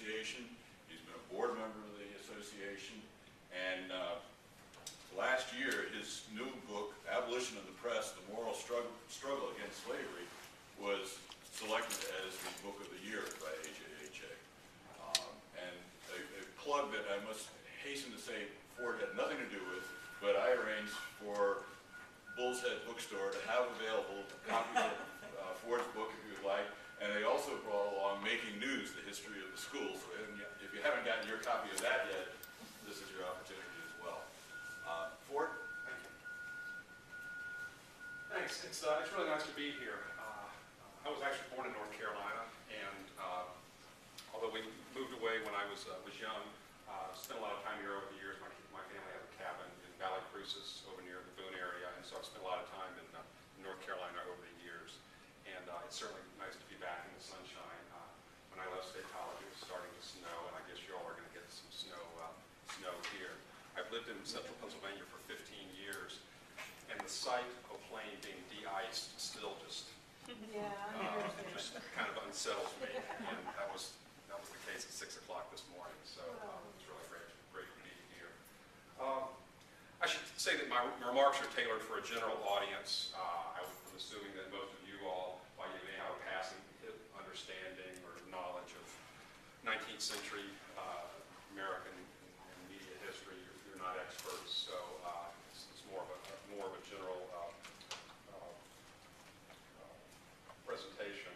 Association. He's been a board member of the association. And last year, his new book, Abolition of the Press, The Moral Struggle Against Slavery, was selected as the Book of the Year by AJHA. And a plug that I must hasten to say Ford had nothing to do with, but I arranged for Bull's Head Bookstore to have available copies of Ford's book if you would like, and they also brought along Making News, the History of the Schools. So if you haven't gotten your copy of that yet, this is your opportunity as well. Ford? Thank you. Thanks. It's really nice to be here. I was actually born in North Carolina, and although we moved away when I was young, spent a lot of time here over the years. My family has a cabin in Valley Cruces over near the Boone area, and so I've spent a lot of time in North Carolina over the years. And it's certainly nice to be back in the sunshine. When I left State College, it was starting to snow, and I guess you all are going to get some snow here. I've lived in central Pennsylvania for 15 years, and the sight of a plane being de-iced still just kind of unsettles me. And that was the case at 6 o'clock this morning, so it's really great to be here. I should say that my remarks are tailored for a general audience. I'm assuming that most of you all, while you may have a passing understanding or knowledge of 19th century American and media history, you're not experts, so it's more of a general presentation.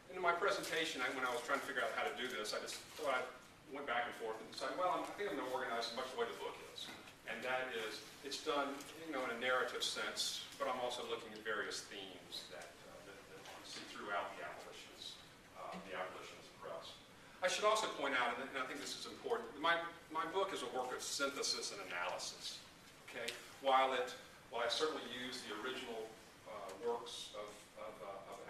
And in my presentation, when I was trying to figure out how to do this, I just thought I went back and forth and decided, well, I think I'm going to organize much the way the book is. And that is, it's done, in a narrative sense, but I'm also looking at various themes that you see throughout the Abolitionist Press. I should also point out, and I think this is important, my book is a work of synthesis and analysis. Okay, while I certainly use the original works of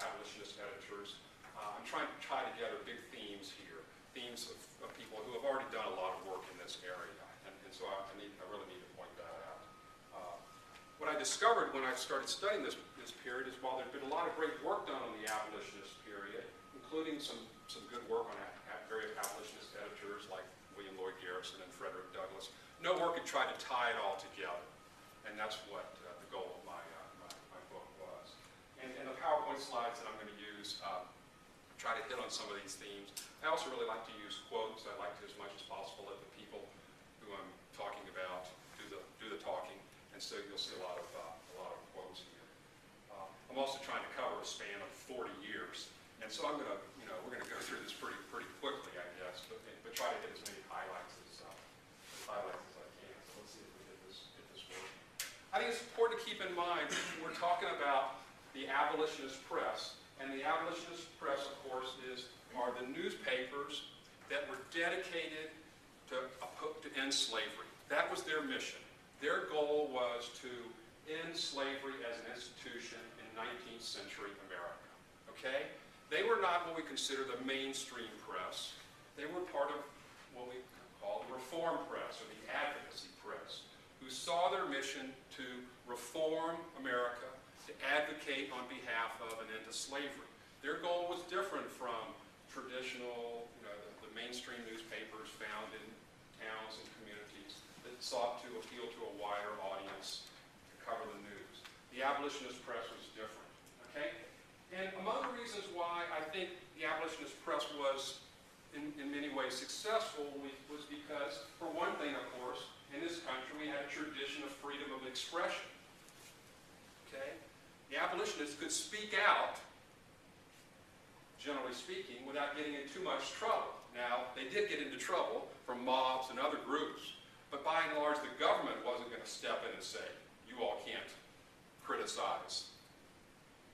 abolitionist editors, I'm trying to tie together big themes here, themes of people who have already done a lot of work in this area. And so I really need to point that out. What I discovered when I started studying this period is while there's been a lot of great work done on the abolitionist period, including some good work on various abolitionist editors like William Lloyd Garrison and Frederick Douglass, no work had tried to tie it all together. And that's what the goal of my book was. And the PowerPoint slides that I'm going to use try to hit on some of these themes. I also really like to use quotes. I like to, as much as possible, let the people who I'm talking about do the talking, and so you'll see a lot of quotes here. I'm also trying to cover a span of 40 years, and so I'm going to, we're going to go through this pretty quickly, I guess, but try to hit as many highlights as I can. So let's see if we get this working. I think it's important to keep in mind we're talking about the Abolitionist Press, and the Abolitionist Press, of course, are the newspapers that were dedicated to end slavery. That was their mission. Their goal was to end slavery as an institution in 19th century America. Okay? They were not what we consider the mainstream press. They were part of what we call the reform press or the advocacy press, who saw their mission to reform America, to advocate on behalf of an end to slavery. Their goal was different from traditional, the mainstream newspapers found in towns and communities that sought to appeal to a wider audience to cover the news. The Abolitionist Press was different. Okay? And among the reasons why I think the Abolitionist Press was in many ways successful was because, for one thing, of course, in this country we had a tradition of freedom of expression. Okay? The abolitionists could speak out, generally speaking, without getting in too much trouble. Now, they did get into trouble from mobs and other groups, but by and large, the government wasn't going to step in and say, you all can't criticize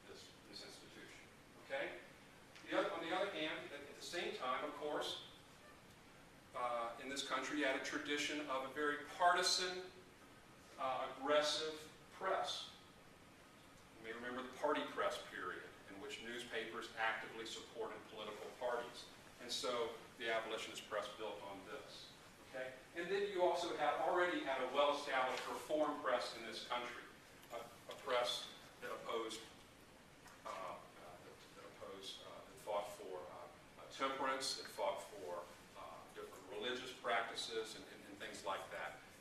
this institution. Okay? On the other hand, at the same time, of course, in this country, you had a tradition of a very partisan, aggressive press. You may remember the party press period, in which newspapers actively supported political parties. And so the Abolitionist Press built on this. Okay? And then you also already had a well-established reform press in this country, a press that opposed, that fought for temperance, that fought for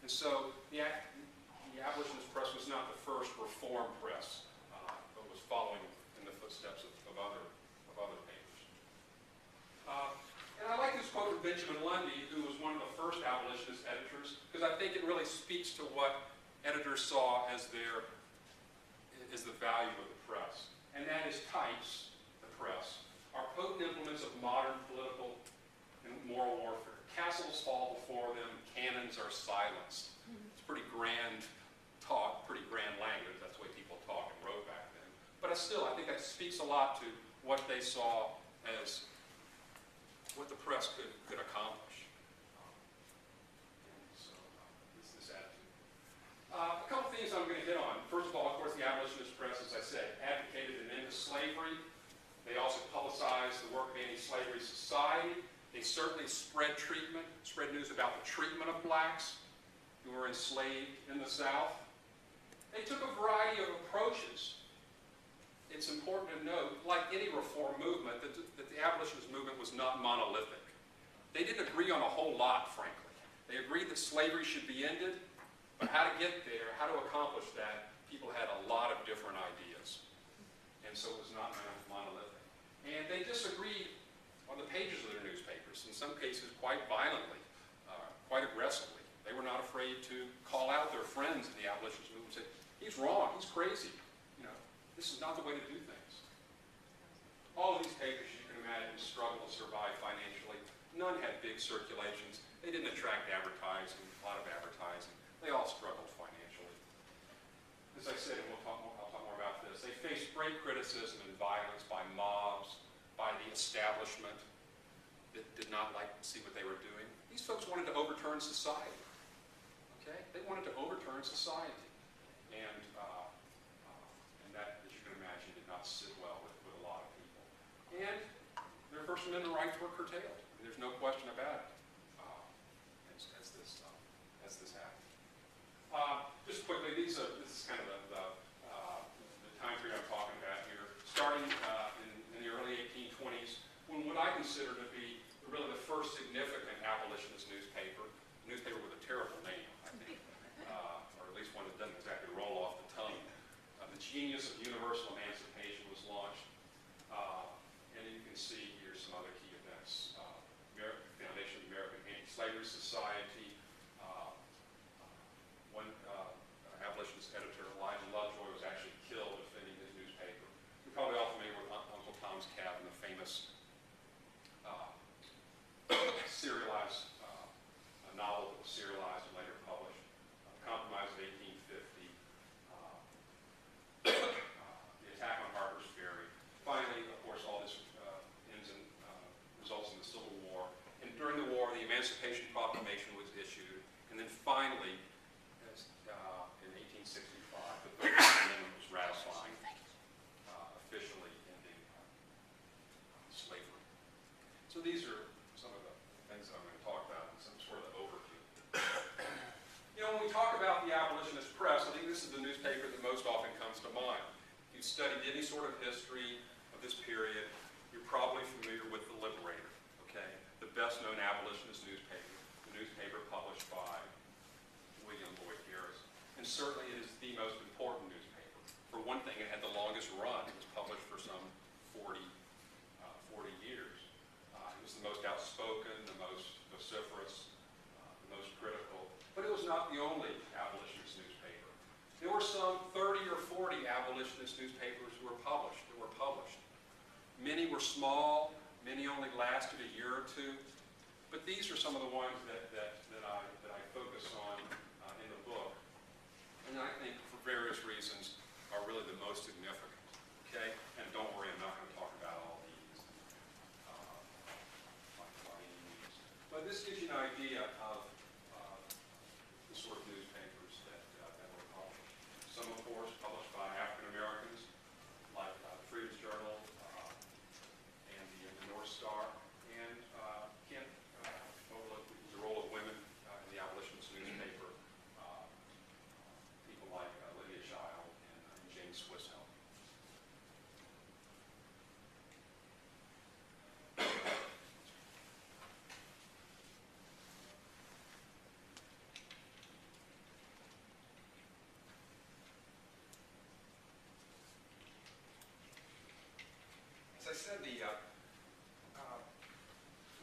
And so the Abolitionist Press was not the first reform press, but was following in the footsteps of other papers. And I like this quote from Benjamin Lundy, who was one of the first abolitionist editors, because I think it really speaks to what editors saw as the value of the press. And that is types, the press, are potent implements of modern political and moral warfare. Castles fall before them, cannons are silenced. It's pretty grand talk, pretty grand language. That's the way people talk and wrote back then. But I think that speaks a lot to what they saw as what the press could accomplish. This attitude. A couple things I'm going to hit on. First of all, of course, the Abolitionist Press, as I said, advocated an end to slavery. They also publicized the work of Anti-Slavery Society. They certainly spread news about the treatment of blacks who were enslaved in the South. They took a variety of approaches. It's important to note, like any reform movement, that the abolitionist movement was not monolithic. They didn't agree on a whole lot, frankly. They agreed that slavery should be ended, but how to get there, how to accomplish that, people had a lot of different ideas. And so it was not monolithic. And they disagreed on the pages of their newspapers, in some cases quite violently, quite aggressively. They were not afraid to call out their friends in the abolitionist movement and say, he's wrong, he's crazy. This is not the way to do things. All of these papers, you can imagine, struggle to survive financially. None had big circulations. They didn't attract advertising, a lot of advertising. They all struggled financially. As I said, and I'll talk more about this, they faced great criticism and violence by mobs, by the establishment that did not like to see what they were doing. These folks wanted to overturn society. Okay? They wanted to overturn society. And that, as you can imagine, did not sit well with a lot of people. And their First Amendment rights were curtailed. There's no question about it as this happened. Just quickly, this is kind of the time period I'm talking about here. Starting in the early 1820s, when what I consider to be really the first significant abolitionist newspaper, a newspaper with a terrible name, I think, or at least one that doesn't exactly roll off the tongue. The genius of universal emancipation was launched, and you can see here some other key events. Foundation of the American Anti-Slavery Society. One abolitionist editor, Elijah Lovejoy, was actually killed defending his newspaper. You're probably all familiar with Uncle Tom's Cabin, the famous serialized novel that was serialized and later published. Compromise of 1850. The attack on Harper's Ferry. Finally, of course, all this ends in results in the Civil War. And during the war, the Emancipation Proclamation was issued. And then finally, in 1865, the 13th Amendment was ratified, officially ending slavery. So these are some of the things I'm going to talk about in some sort of overview. When we talk about the Abolitionist Press, I think this is the newspaper that most often comes to mind. If you've studied any sort of history of this period, you're probably familiar with the Liberator, okay? The best-known abolitionist newspaper, the newspaper published by William Lloyd Garrison. And certainly it is the most important newspaper. For one thing, it had the longest run. It was published for some 40 years. It was the most outspoken, the most vociferous, the most critical. But it was not the only abolitionist newspaper. There were some 30 or 40 abolitionist newspapers that were published. Many were small, many only lasted a year or two. But these are some of the ones that I focus on in the book. And I think, for various reasons, are really the most significant. Okay? And don't worry, I'm not going to talk about all these by any means. But this gives you an idea of the sort of newspapers that were published. Some, of course, published by African Americans, like Freedom's Journal and the North Star, and can't overlook the role of women in the abolitionist newspaper. People like Lydia Child and James Swisshelm. as I said, the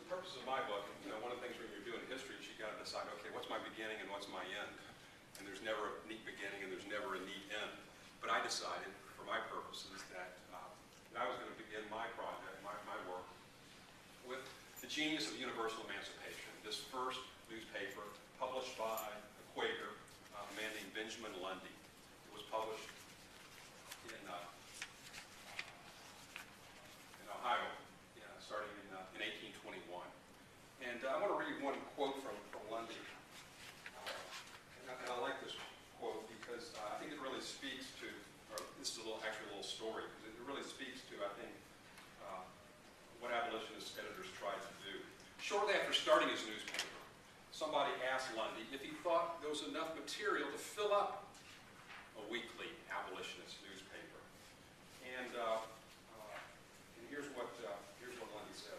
purpose of my book, one of the things when you're doing history is you got to decide, okay, what's my beginning and what's my end? And there's never a neat beginning and there's never a neat end. But I decided, for my purposes, that I was going to begin my project, my work, with the genius of universal emancipation. This first newspaper published by a Quaker, a man named Benjamin Lundy. It was published in Ohio, starting in 1821. And I want to read one quote from Lundy. And I like this quote because I think it really speaks to, or this is actually a little story, because it really speaks to, I think, what abolitionist editors tried to do. Shortly after starting his newspaper, somebody asked Lundy if he thought there was enough material to fill up a weekly abolitionist newspaper. And here's what Lundy said.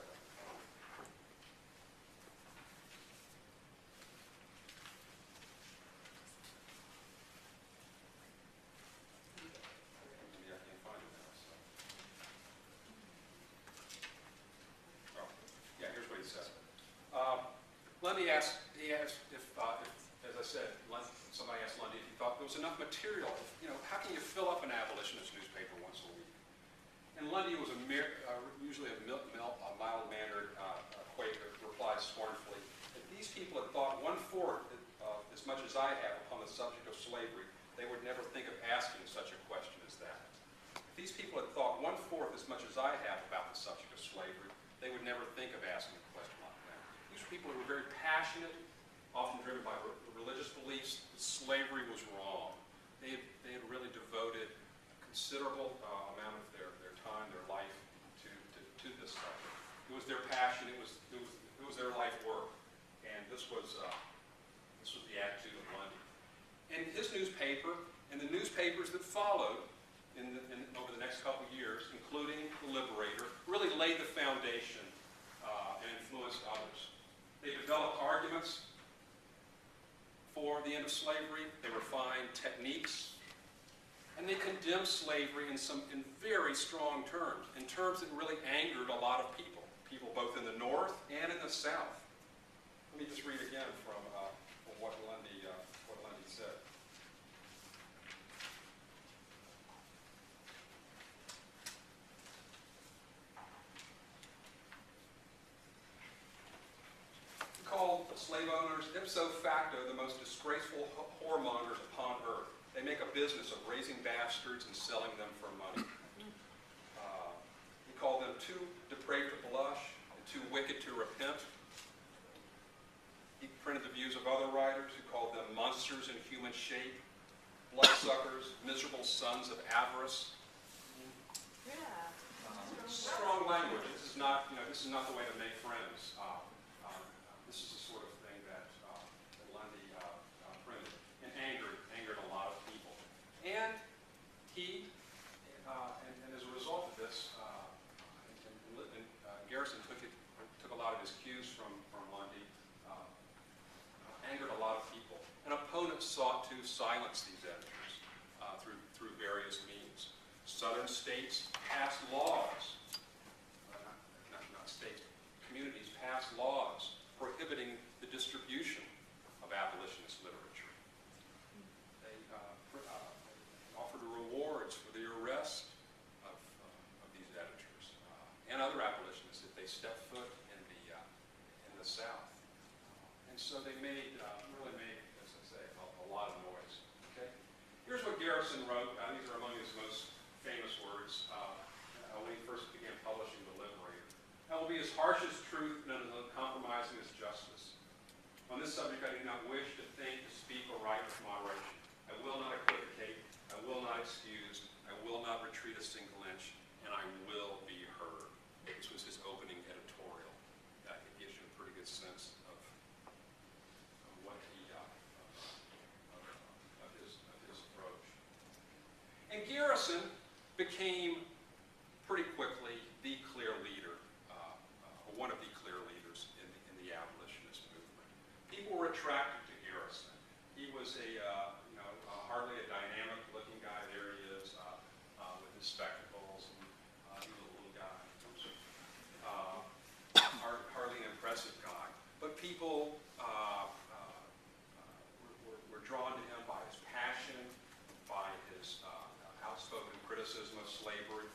Maybe I can't find it now. So. Oh, yeah, here's what he said. Lundy asked if, as I said, somebody asked Lundy if he thought there was enough material. How can you fill up an abolitionist newspaper once a week? And Lundy was usually a mild-mannered Quaker, replied scornfully that these people had thought one-fourth as much as I have upon the subject of slavery, they would never think of asking such a question as that. If these people had thought one-fourth as much as I have about the subject of slavery, they would never think of asking a question like that. These were people who were very passionate, often driven by religious beliefs that slavery was wrong. They had really devoted a considerable amount of their time, their life to this subject. It was their passion. It was their life work, and this was the attitude of Lundy. And his newspaper and the newspapers that followed over the next couple of years, including the Liberator, really laid the foundation and influenced others. They developed arguments for the end of slavery. They refined techniques, and they condemned slavery in very strong terms, in terms that really angered a lot of people both in the North and in the South. Let me just read again from what Lundy said. He called slave owners ipso facto the most disgraceful whoremongers upon earth. They make a business of raising bastards and selling them for money. He called them too depraved to blush and too wicked to repent. He printed the views of other writers who called them monsters in human shape, bloodsuckers, miserable sons of avarice. Yeah. Strong language. This is not the way to make friends. This is the sort of thing that Lundy printed and angered a lot of people. And he, and as a result of this, Garrison took a lot of his cues from Lundy, angered a lot of people. And opponents sought to silence these editors through various means. Southern states passed laws, not states, communities passed laws prohibiting the distribution of abolitionist literature. They offered rewards for the arrest of these editors and other abolitionists if they stepped foot in the South. And so they really made, as I say, a lot of noise. Okay? Here's what Garrison wrote. These are among his most famous words when he first began publishing The Liberator. "I will be as harsh as truth and as uncompromising as justice. On this subject, I do not wish to think, to speak, or write with moderation. I will not equivocate. I will not excuse. I will not retreat a single inch, and I will be heard." This was his opening editorial. It gives you a pretty good sense of what of his approach. And Garrison became pretty quickly the clear leader, one of the clear leaders in the abolitionist movement. People were attracted to Garrison. He was hardly a dynamic-looking guy. There he is with his spectacles. And he was a little guy. criticism of slavery,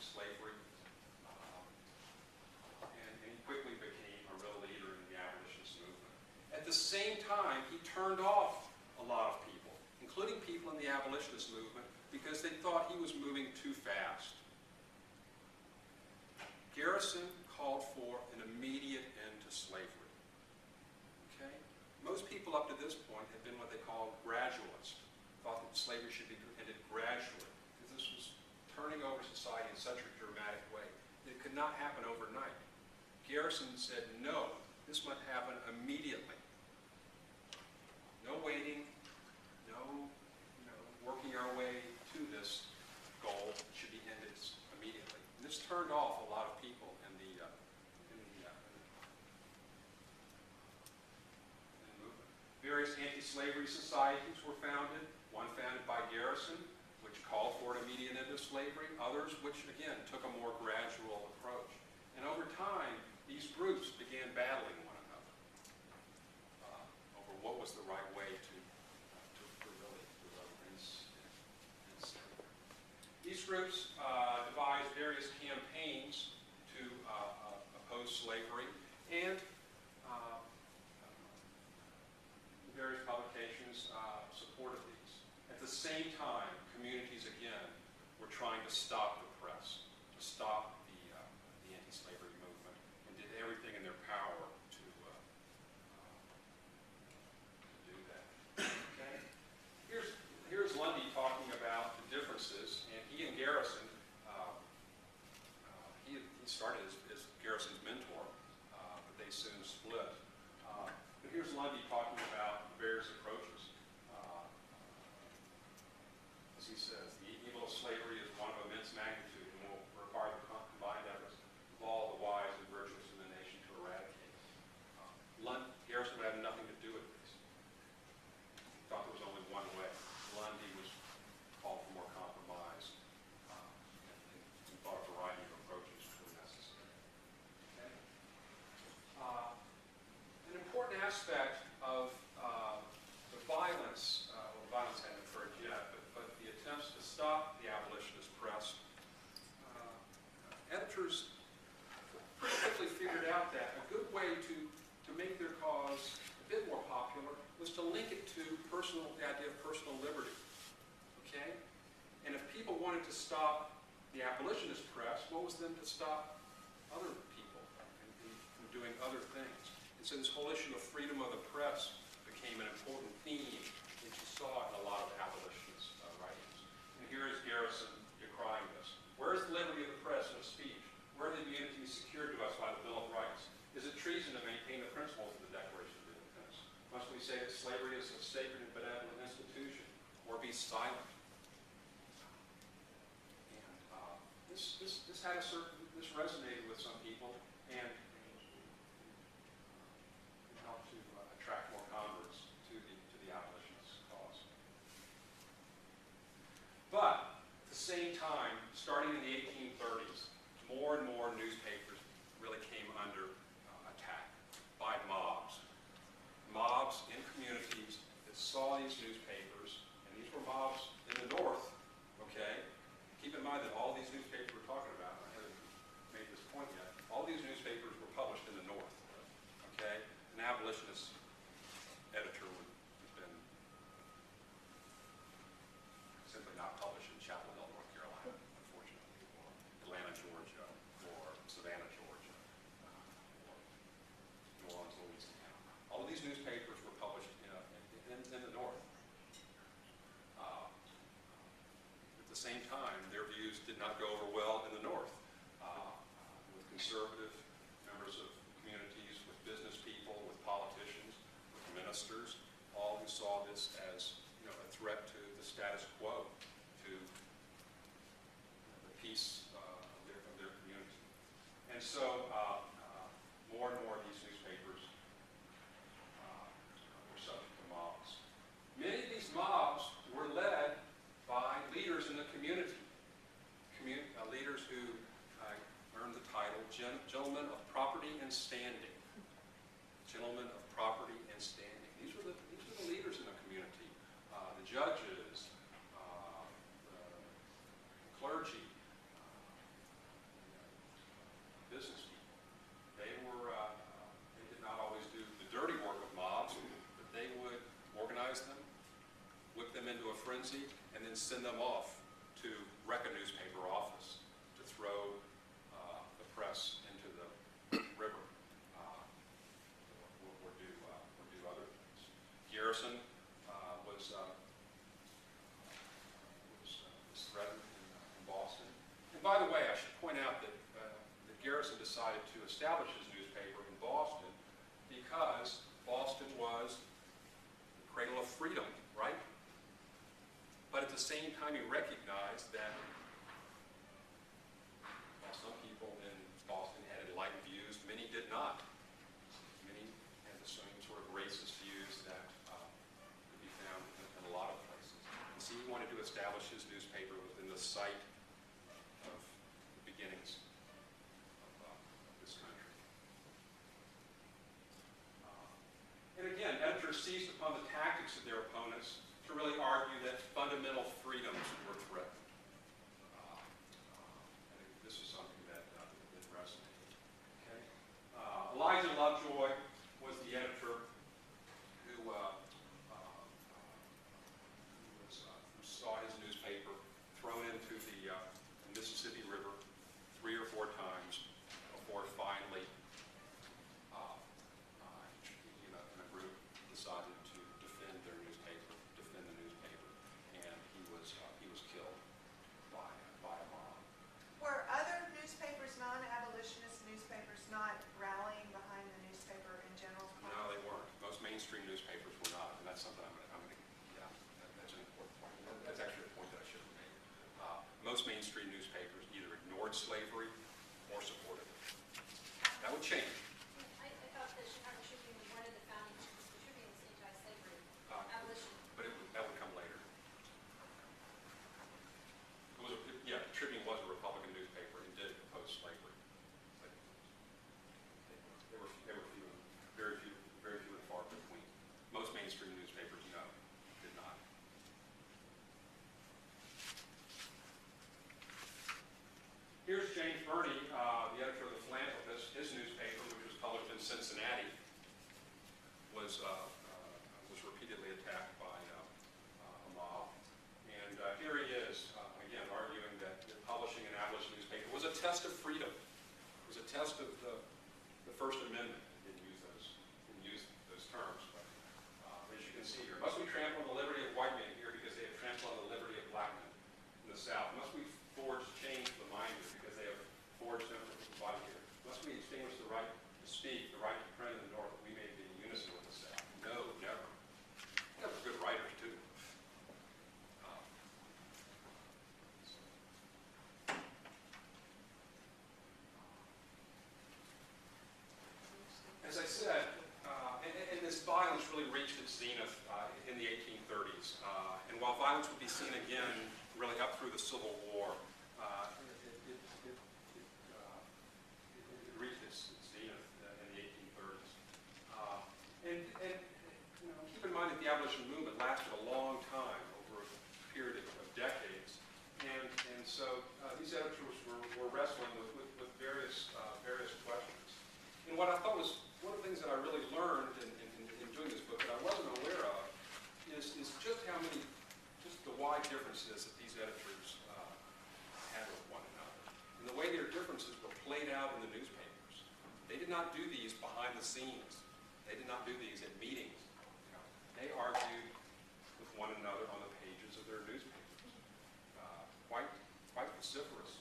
and he quickly became a real leader in the abolitionist movement. At the same time, he turned off a lot of people, including people in the abolitionist movement, because they thought he was moving too fast. Garrison called for an immediate end to slavery. Okay? Most people up to this point had been what they called gradualists, thought that slavery should be ended gradually, because this was turning over society in such a dramatic way that it could not happen overnight. Garrison said, no, this must happen immediately. No waiting, no working our way to this goal. It should be ended immediately. And this turned off a lot of people in the movement. Various anti-slavery societies were founded, one founded by Garrison, which called for an immediate end of slavery, others which, again, took a more gradual approach. And over time, these groups began battling one another over what was the right way to really end slavery. These groups devised various campaigns to oppose slavery, and various publications supported these. At the same time, communities, again, were trying to stop the press, to stop the anti-slavery movement, and did everything in their power to do that. Okay? Here's Lundy talking about the differences, and he and Garrison, he started as Garrison's mentor, but they soon split. But here's Lundy talking about various approaches. As he says, the evil of slavery is one of immense magnitude and will require the combined efforts of all the wise and virtuous in the nation to eradicate. Garrison would have nothing to do with this. He thought there was only one way. Lundy was called for more compromise and thought a variety of approaches were necessary. Okay? An important aspect of the violence, the violence hadn't occurred yet, but the attempts to stop the abolitionist press, editors pretty quickly figured out that a good way to make their cause a bit more popular was to link it to the idea of personal liberty. Okay? And if people wanted to stop the abolitionist press, what was then to stop other people from doing other things? And so this whole issue of freedom of the press became an important theme that you saw in a lot of abolitionist writings. And here is Garrison decrying this. Where is the liberty of the press and of speech? Where are the immunities secured to us by the Bill of Rights? Is it treason to maintain the principles of the Declaration of Independence? Must we say that slavery is a sacred and benevolent institution, or be silent? And this had a certain, this resonated with some people, and helped to attract more converts to the abolitionist cause. But at the same time, starting in the 1830s, more and more newspapers really came under attack by mobs. Mobs in communities that saw these newspapers, and these were mobs in the North, okay? Keep in mind that all these newspapers we're talking about, I haven't made this point yet, all these newspapers were published in the North, okay? An abolitionist editor would have been simply not published in Chapel Hill, North Carolina, unfortunately, or Atlanta, Georgia, or Savannah, Georgia, or New Orleans, Louisiana. All of these newspapers were published in the North. At the same time, their views did not go over well in the North with conservative members of communities, with business people, with politicians, with ministers, all who saw this as a threat to the status quo, to the peace of their community. And so more and more of these newspapers were subject to mobs. Many of these mobs were led by leaders in the community, leaders who earned the title Gentlemen of Property and Standing. Gentlemen of Property and Standing. These were the leaders in the community. The judges, send them off to wreck a newspaper office, to throw the press into the river, or do other things. Garrison was threatened in Boston. And by the way, I should point out that Garrison decided to establish his newspaper in Boston because Boston was the cradle of freedom, right? But at the same time, he recognized that some people in Boston had enlightened views, many did not. Many had the same sort of racist views that could be found in a lot of places. And so he wanted to establish his newspaper within the site of the beginnings of this country. And again, editors seized upon the tactics of their opponents to really argue that fundamental freedoms were threatened. I think this is something that resonated. Okay? Elijah Lovejoy was the editor who saw his newspaper thrown into the Mississippi River 3 or 4 times before finally a group decided to defend the newspaper, and he was killed by a mob. Were other newspapers, non-abolitionist newspapers, not rallying behind the newspaper in general? No, they weren't. Most mainstream newspapers were not, and that's something that's an important point. That's actually a point that I should have made. Most mainstream newspapers either ignored slavery or supported it. That would change. I thought the Chicago Tribune was one of the founding members of the Tribune was anti-slavery, abolition. But that would come later. The Tribune was a Republican newspaper and did oppose slavery. But they were few, very few and far between. Most mainstream newspapers, no, did not. Here's James Burney, the editor of the Philanthropist. His newspaper, which was published in Cincinnati, was repeatedly attacked by a mob. And here he is, again, arguing that publishing an abolition newspaper was a test of freedom. It was a test of the First Amendment. He didn't use those terms, but as you can see here, must we trample on the liberty of white men here because they have trampled on the liberty of black men in the South? Must we forge chains to the mind here because they have forged them from the body here? Must we extinguish the right to speak, the right to print in the North, that we may be in unison with the South? No, never. They were good writers, too. As I said, and this violence really reached its zenith in the 1830s. And while violence would be seen again really up through the Civil War, it reached its zenith in the 1830s. And keep in mind that the abolition movement lasted a long time, over a period of decades. And so these editors were wrestling with various questions. And what I thought was one of the things that I really learned in doing this book that I wasn't aware of is just the wide differences that these editors had with one another. And the way their differences were played out in the newspapers. They did not do these behind the scenes. They did not do these at meetings. They argued with one another on the pages of their newspapers. Quite vociferous.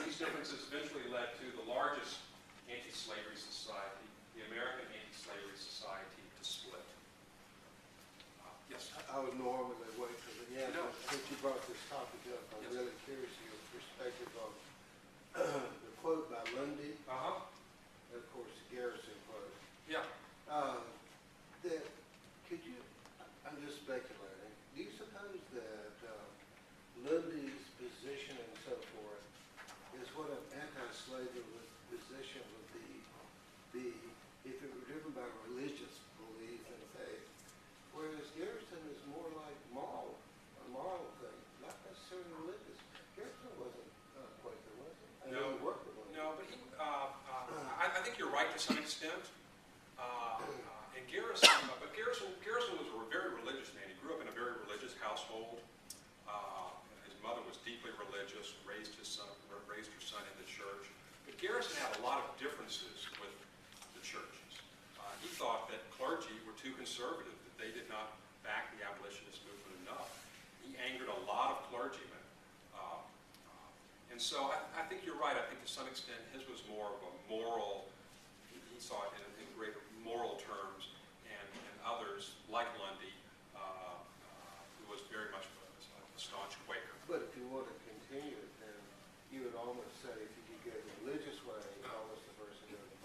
These differences eventually led to the largest anti-slavery society, the American Anti-Slavery Society, to split. Yes? I would normally wait till the end, No. but since you brought this topic up, I'm Yes. really curious of your perspective on the quote by Lundy, and of course the Garrison quote. Yeah. That could you? I'm just speculating. Do you suppose that Lundy's position and so forth is what an anti-slavery position would be if it were driven by religious belief and faith, whereas Garrison is more like a moral thing, not necessarily religious. Garrison was Garrison had a lot of differences with the churches. He thought that clergy were too conservative, that they did not back the abolitionist movement enough. He angered a lot of clergymen. And so I think you're right. I think to some extent his was more of a moral, he saw it in greater moral terms, and others, like Lundy, who was very much a staunch Quaker. But if you want to continue it, then you would almost say if you could go the religious way, almost the person go the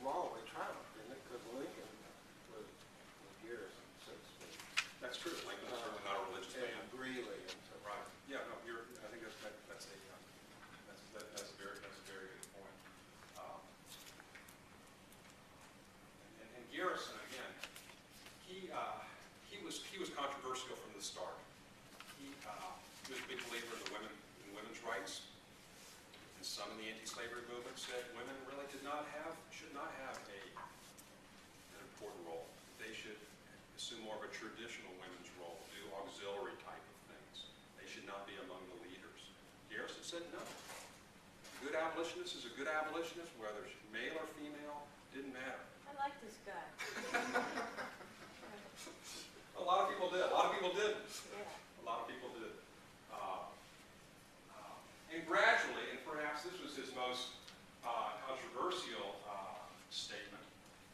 moral way triumphed, didn't it? Because Lincoln was Garrison, so to speak. That's true. Lincoln was certainly not a religious man. And Greeley and so Right. Yeah. No. I think that's a very good point. And Garrison again, he was controversial from the start. He was a big believer in women's rights, and some in the anti-slavery movement said women really should not have an important role. They should assume more of a traditional women's role, do auxiliary type of things. They should not be among the leaders. Garrison said no. A good abolitionist is a good abolitionist, whether she's male or female, didn't matter. I like this guy. A lot of people did. A lot of people didn't. Yeah. A lot of people did. And gradually, and perhaps this was his most controversial statement,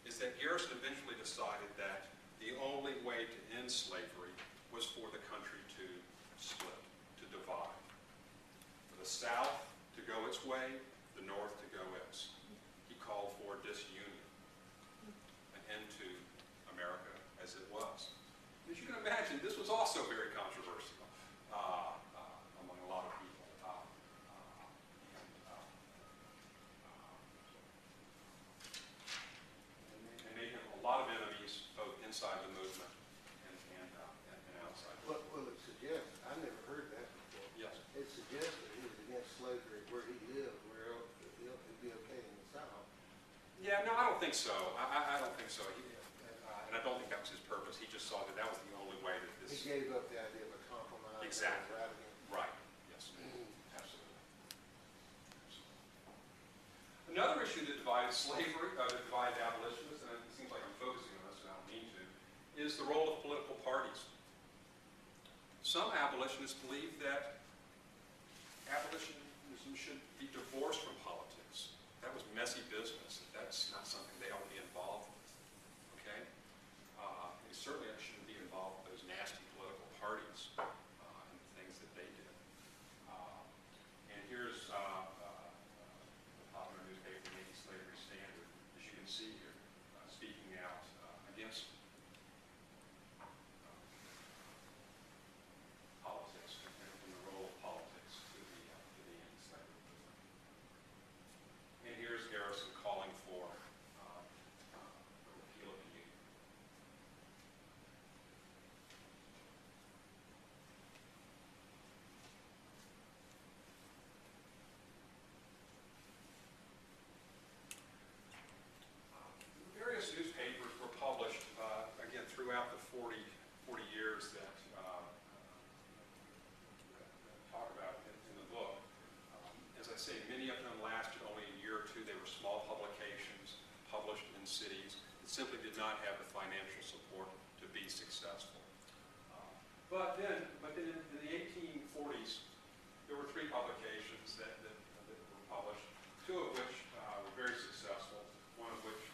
is that Garrison eventually decided that the only way to end slavery was for the country to split, to divide. For the South to go its way, the North to go its. He called for disunion, an end to America as it was. As you can imagine, this was also very controversial among a lot of people. And made him a lot of enemies, both inside the movement and outside. Well, it suggests, I never heard that before. Yes. It suggests that he was against slavery where he lived, where it'd be okay in the South. Yeah, no, I don't think so. I don't think so. And I don't think that was his purpose. He just saw that that was the only way that this... He gave up the idea of a compromise. Exactly. Rather than Right. Yes. Absolutely. Another issue that divided slavery, that divided abolitionists, and it seems like I'm focusing on this and I don't mean to, is the role of political parties. Some abolitionists believe that abolitionism should be divorced from politics. That was messy business. That's not something they ought to be involved with. Okay? They certainly shouldn't be involved with those nasty political parties and the things that they did. And here's the popular newspaper, the Anti-Slavery Standard, as you can see here, speaking out against politics and the role of politics to the anti-slavery movement. And here's Garrison calling for the repeal of the Union. Various newspapers were published, again, throughout the 40 years that talk about in the book. As I say, many of them lasted only a year or two. They were small publications published in cities that simply did not have the financial support to be successful. But then in the 1840s, there were 3 publications that were published, 2 of which were very successful, one of which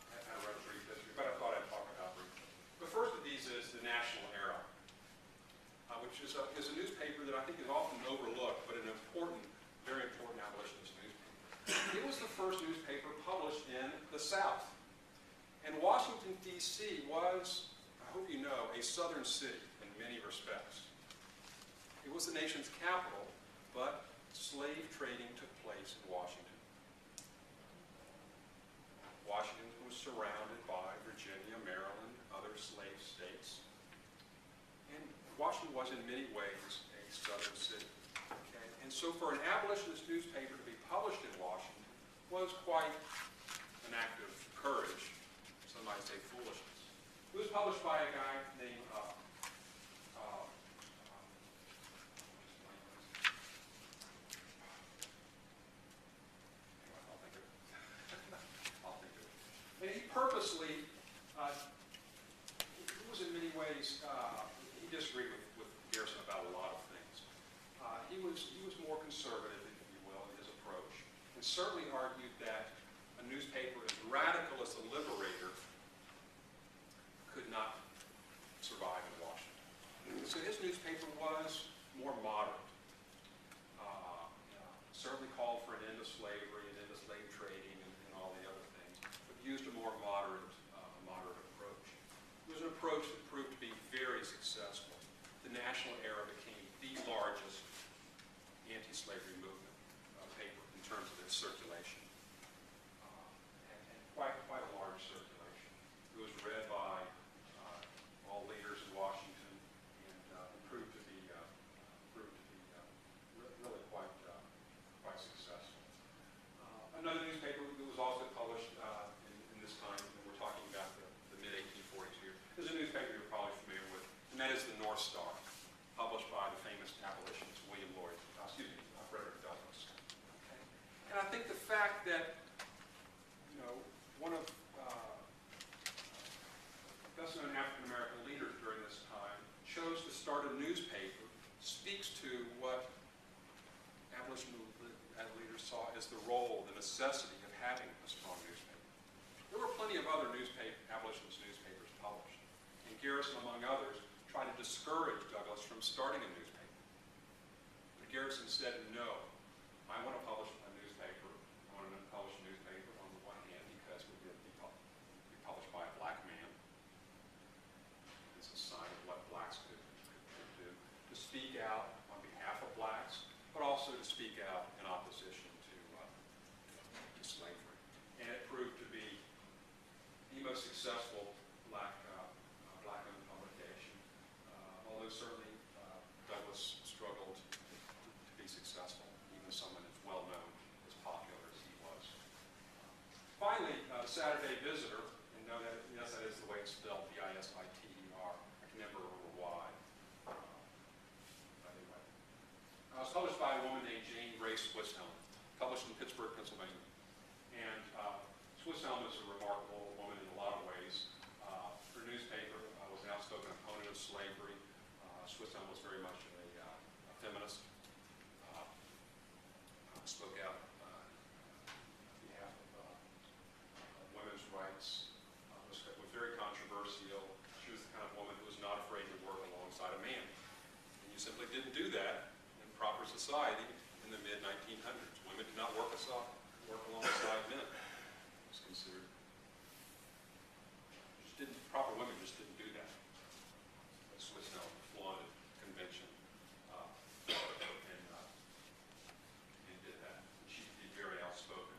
had a rather brief history, but I thought I'd talk about briefly. The first of these is the National Era, which is a newspaper that I think is often overlooked, but an important, very important abolitionist newspaper. It was the first newspaper published in the South. And Washington, D.C. was, I hope you know, a southern city in many respects. It was the nation's capital, but slave trading took place in Washington. Washington was surrounded by Virginia, Maryland, other slave states. And Washington was in many ways a southern city. Okay? And so for an abolitionist newspaper to be published in Washington was quite an act of courage, some might say foolishness. It was published by a guy named and certainly argued that a newspaper as radical as the Liberator could not survive in Washington. So his newspaper was more moderate. Certainly called for an end of slavery and end of slave trading and all the other things, but used a more moderate approach. It was an approach that proved to be very successful. The National Era became the largest anti-slavery movement paper in terms of its circulation, and quite a large circulation. It was read by all leaders in Washington, and proved to be really quite successful. Another newspaper that was also published in this time, and we're talking about the mid-1840s here, is a newspaper you're probably familiar with, and that is the North Star, published by the famous abolitionist Frederick Douglass. Okay. And I think the fact that, one of best-known African-American leaders during this time chose to start a newspaper speaks to what abolition leaders saw as the role, the necessity of having a strong newspaper. There were plenty of other abolitionist newspapers published, and Garrison, among others, tried to discourage Douglass from starting a newspaper. But Garrison said, no, I want to publish a newspaper. I want to publish a newspaper on the one hand because it would be published by a black man. It's a sign of what blacks could do, to speak out on behalf of blacks, but also to speak out in opposition to slavery. And it proved to be the most successful black-owned publication, although certainly Douglass struggled to be successful, even someone as well-known, as popular as he was. Finally, the Saturday Visitor, and know that, yes, that is the way it's spelled, Bisiter. I can never remember why. Anyway. It was published by a woman named Jane Grace Swisshelm, published in Pittsburgh, Pennsylvania. And Swisshelm is a remarkable woman in a lot of ways. Her newspaper was an outspoken opponent of slavery. Swisshelm was very much a feminist. Spoke out on behalf of women's rights. Was very controversial. She was the kind of woman who was not afraid to work alongside a man. And you simply didn't do that in proper society in the mid-1900s. Women did not work alongside men. It was considered. Proper women just didn't do that. The Swisshelm flaunted convention and did that. She could be very outspoken.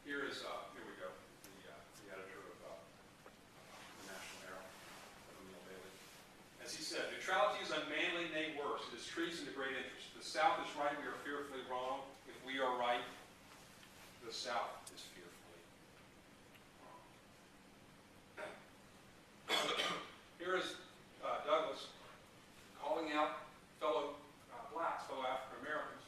Here we go. The editor of the National Era, O'Neill Bailey. As he said, neutrality is unmanly, nay worse. It is treason to great interest. The South is right, we are fearfully wrong. If we are right, the South is fearfully wrong. Here is Douglass calling out fellow blacks, fellow African Americans,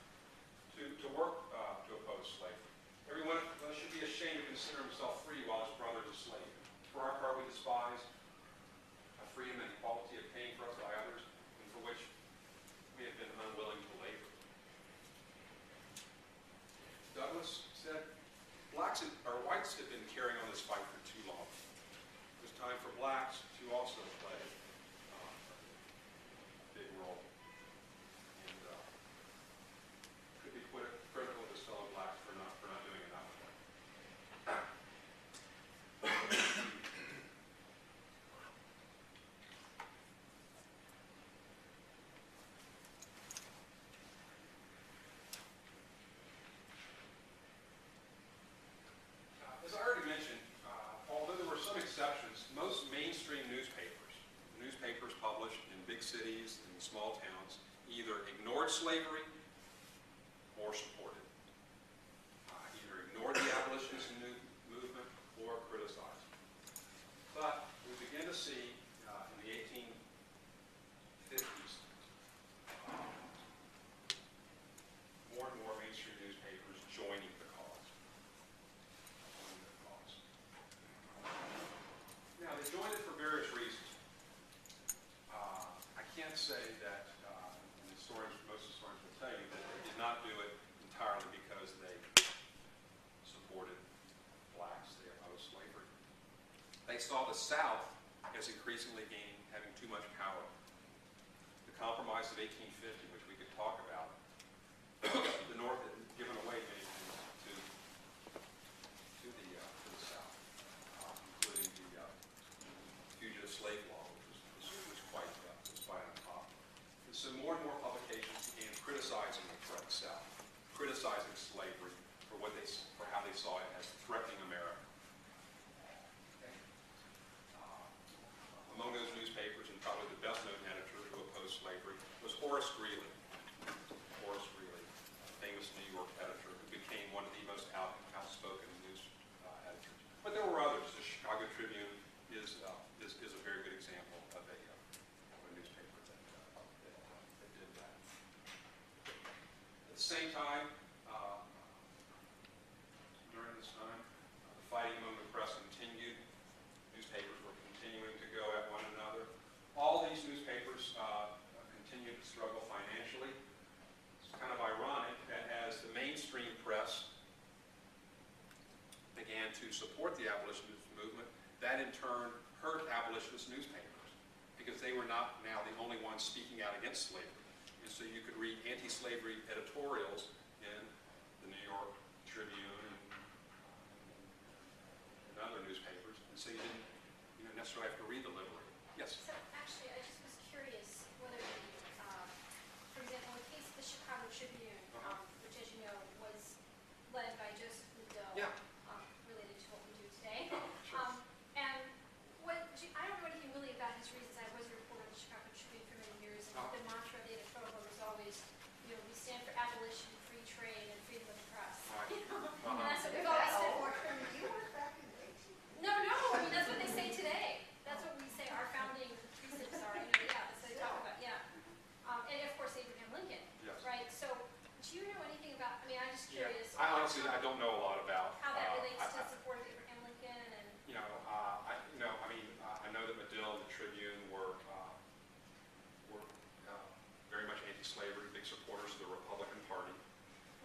to work to oppose slavery. Everyone should be ashamed to consider himself free while his brother is a slave. For our part, we despise a freedom and equality obtained for us by others, and for which we have been unwilling to labor. Douglass said, whites have been carrying on this fight for too long. It was time for blacks to also play a big role. And could be critical of his fellow blacks for not doing enough. As I already mentioned, although there were some exceptions, most mainstream newspapers published in big cities and small towns, either ignored slavery or supported it. Either ignored the abolitionist movement or criticized it. But we begin to see in the 1850s more and more mainstream newspapers joining the cause. Now, they joined it for various reasons. I can't say that, and most historians will tell you, They saw the South as increasingly having too much power. The Compromise of 1850, which we could talk about, the North had given away many things to the South, including the fugitive slave law, which was quite unpopular. And so more and more publications began criticizing the South, criticizing slavery for how they saw it as threatening America. Okay. Among those newspapers, and probably the best-known editor who opposed slavery, was Horace Greeley. Horace Greeley, a famous New York editor who became one of the most outspoken news editors. But there were others. The Chicago Tribune is a very good example of a newspaper that did that. At the same time, during this time, the fighting among the press continued. Newspapers were continuing to go at one another. All these newspapers continued to struggle financially. It's kind of ironic that as the mainstream press began to support the abolitionist movement, that in turn hurt abolitionist newspapers because they were not now the only ones speaking out against slavery. And so you could read anti-slavery editorials in the New York Tribune and other newspapers, and so you didn't necessarily have to read the Liberty. Yes? So actually, I just was curious whether, for example, in the case of the Chicago Tribune, which, as you know, was led by Joseph Liddell, Yeah. related to what we do today. Sure. And I don't know anything really about his reasons. I was a reporter at the Chicago Tribune for many years, and the mantra of the editorial was always, we stand for abolition, free trade, and freedom of the press. Right. And that's what we've always stood for. You were back in the 1800s. No, I mean, that's what they say today. That's what we say our founding precepts are. That's what they talk about, and of course, Abraham Lincoln, Yes. right? So, do you know anything about, I'm just Yeah. curious. I honestly don't know a lot about how that relates to support of Abraham Lincoln and. I know that Medill and the Tribune were very much anti-slavery, big supporters of the Republican Party.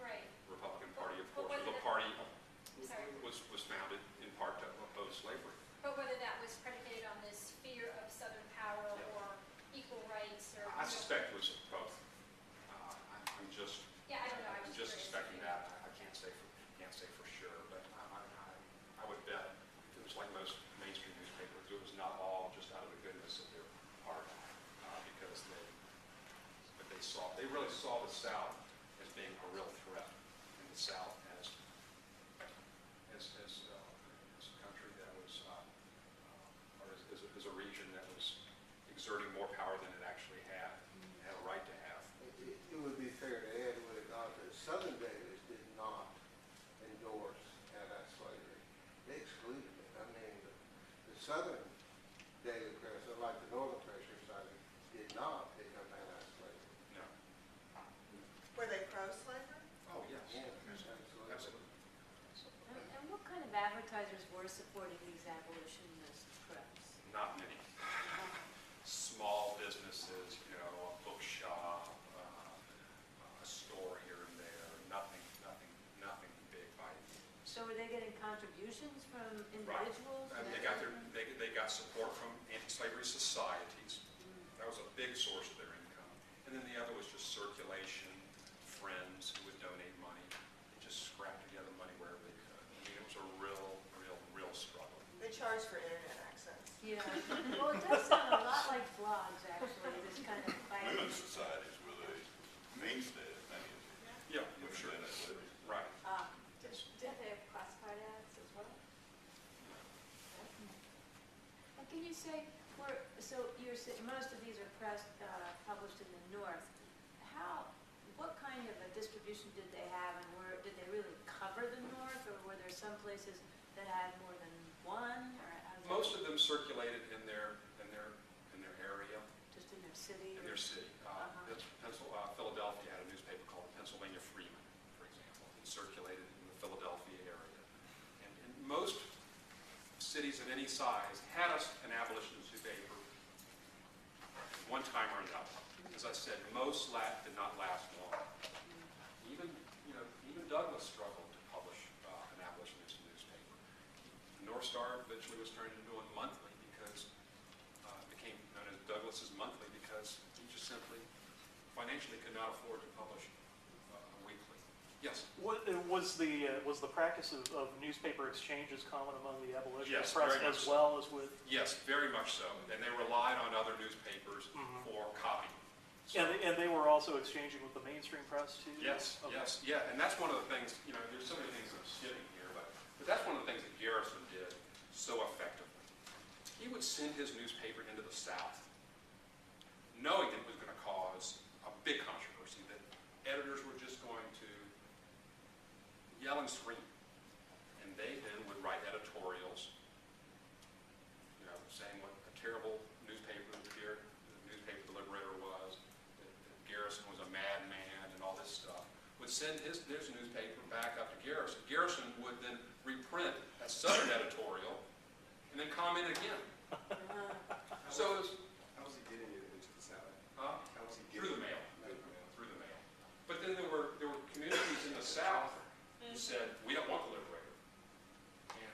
Right. Republican Party, of But course, whether the that- party I'm sorry. was founded in part to oppose slavery. But whether that was predicated on this fear of Southern power Yeah. or equal rights or. I suspect it was both. I'm just Yeah, I don't know. I'm I'm just just curious. suspecting that. I can't say for sure, but I would bet it was like most mainstream newspapers. It was not all just out of the goodness of their heart, because they really saw the South as being a real threat, and the South as a country that was, or as a region that was exerting more power than it actually had a right to have. It would be fair to add, would it not, that Southern dailies did not endorse anti-slavery. They excluded it. I mean, the Southern daily press, unlike the Northern press you're citing, did not pick up anti-slavery. No. Were they pro-slavery? Oh, yes. Yeah, absolutely. Absolutely. And what kind of advertisers were supporting these abolitionist press? Not many. Small businesses, a bookshop, a store here and there, nothing big by any means. So were they getting contributions from individuals? And they got support from anti-slavery societies. That was a big source of their income. And then the other was just circulation, friends who would donate money. They just scrapped together money wherever they could. I mean, it was a real struggle. They charged for internet access. Yeah. Well, it does sound a lot like blogs, actually, this kind of fighting. Women's societies were the mainstay of many of the Yeah, women's sure. anti-slavery. Right. Did they have classified ads as well? And can you say, most of these are published in the North. What kind of a distribution did they have, and did they really cover the North, or were there some places that had more than one? Or Most of them circulated in their area, just in their city? in their city. Philadelphia had a newspaper called Pennsylvania Freeman, for example. It circulated in the Philadelphia area. And most cities of any size had an abolitionist newspaper one time or another. As I said, most did not last long. Even Douglass struggled to publish an abolitionist newspaper. The North North Star eventually was turned into a monthly because it became known as Douglass's Monthly because he just simply financially could not afford to publish weekly. Yes? Was the practice of newspaper exchanges common among the Abolitionist Yes, Press very much as so. well as with? Yes, very much so. And they relied on other newspapers for copy. So, And they were also exchanging with the mainstream press too? yes, Okay. yes, yeah. And that's one of the things, there's so many things I'm skipping here, but that's one of the things that Garrison did so effectively. He would send his newspaper into the South, knowing that it was going to cause a big controversy, that editors were just going to yell and scream. And they then would write editorials, saying what a terrible newspaper the newspaper The Liberator was, that Garrison was a madman and all this stuff. Would send his newspaper back up to Garrison. Garrison would then reprint a Southern editorial and then comment again. So it was, How was he getting it into the South? huh? How was he Through getting the mail. Through the mail. Through the mail. But then there were communities in the South who said, we don't want the Liberator. And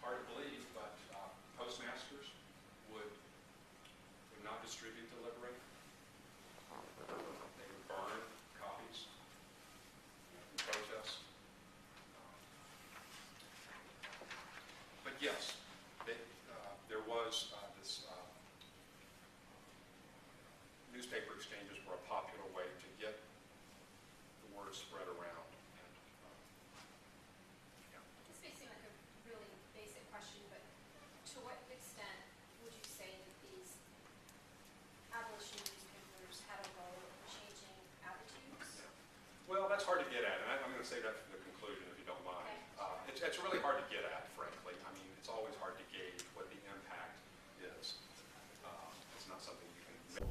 hard to believe, but postmasters would not distribute the Liberator. They would burn copies in protest. But yes, there was this newspaper exchanges were a popular way to get the word spread around. And, This may seem like a really basic question, but to what extent would you say that these abolition newspapers had a role in changing attitudes? well, that's hard to get at, and I'm going to say that for the conclusion, if you don't mind. It's really hard to get at, frankly. I mean, it's always hard to gauge what the impact is. It's not something you can.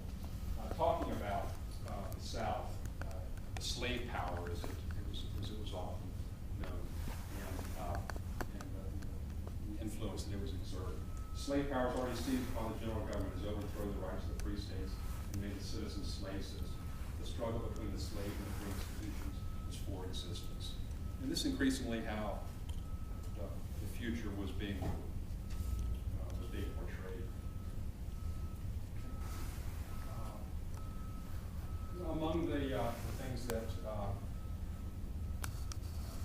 Talking about the South, the slave power, as it was often known, and the influence that it was exerted. Slave power is already seized upon the general government has overthrown the rights of the free states and made the citizens slave citizens. The struggle between the slave and the free institutions is for existence. And this increasingly how the future was being portrayed. Among the things that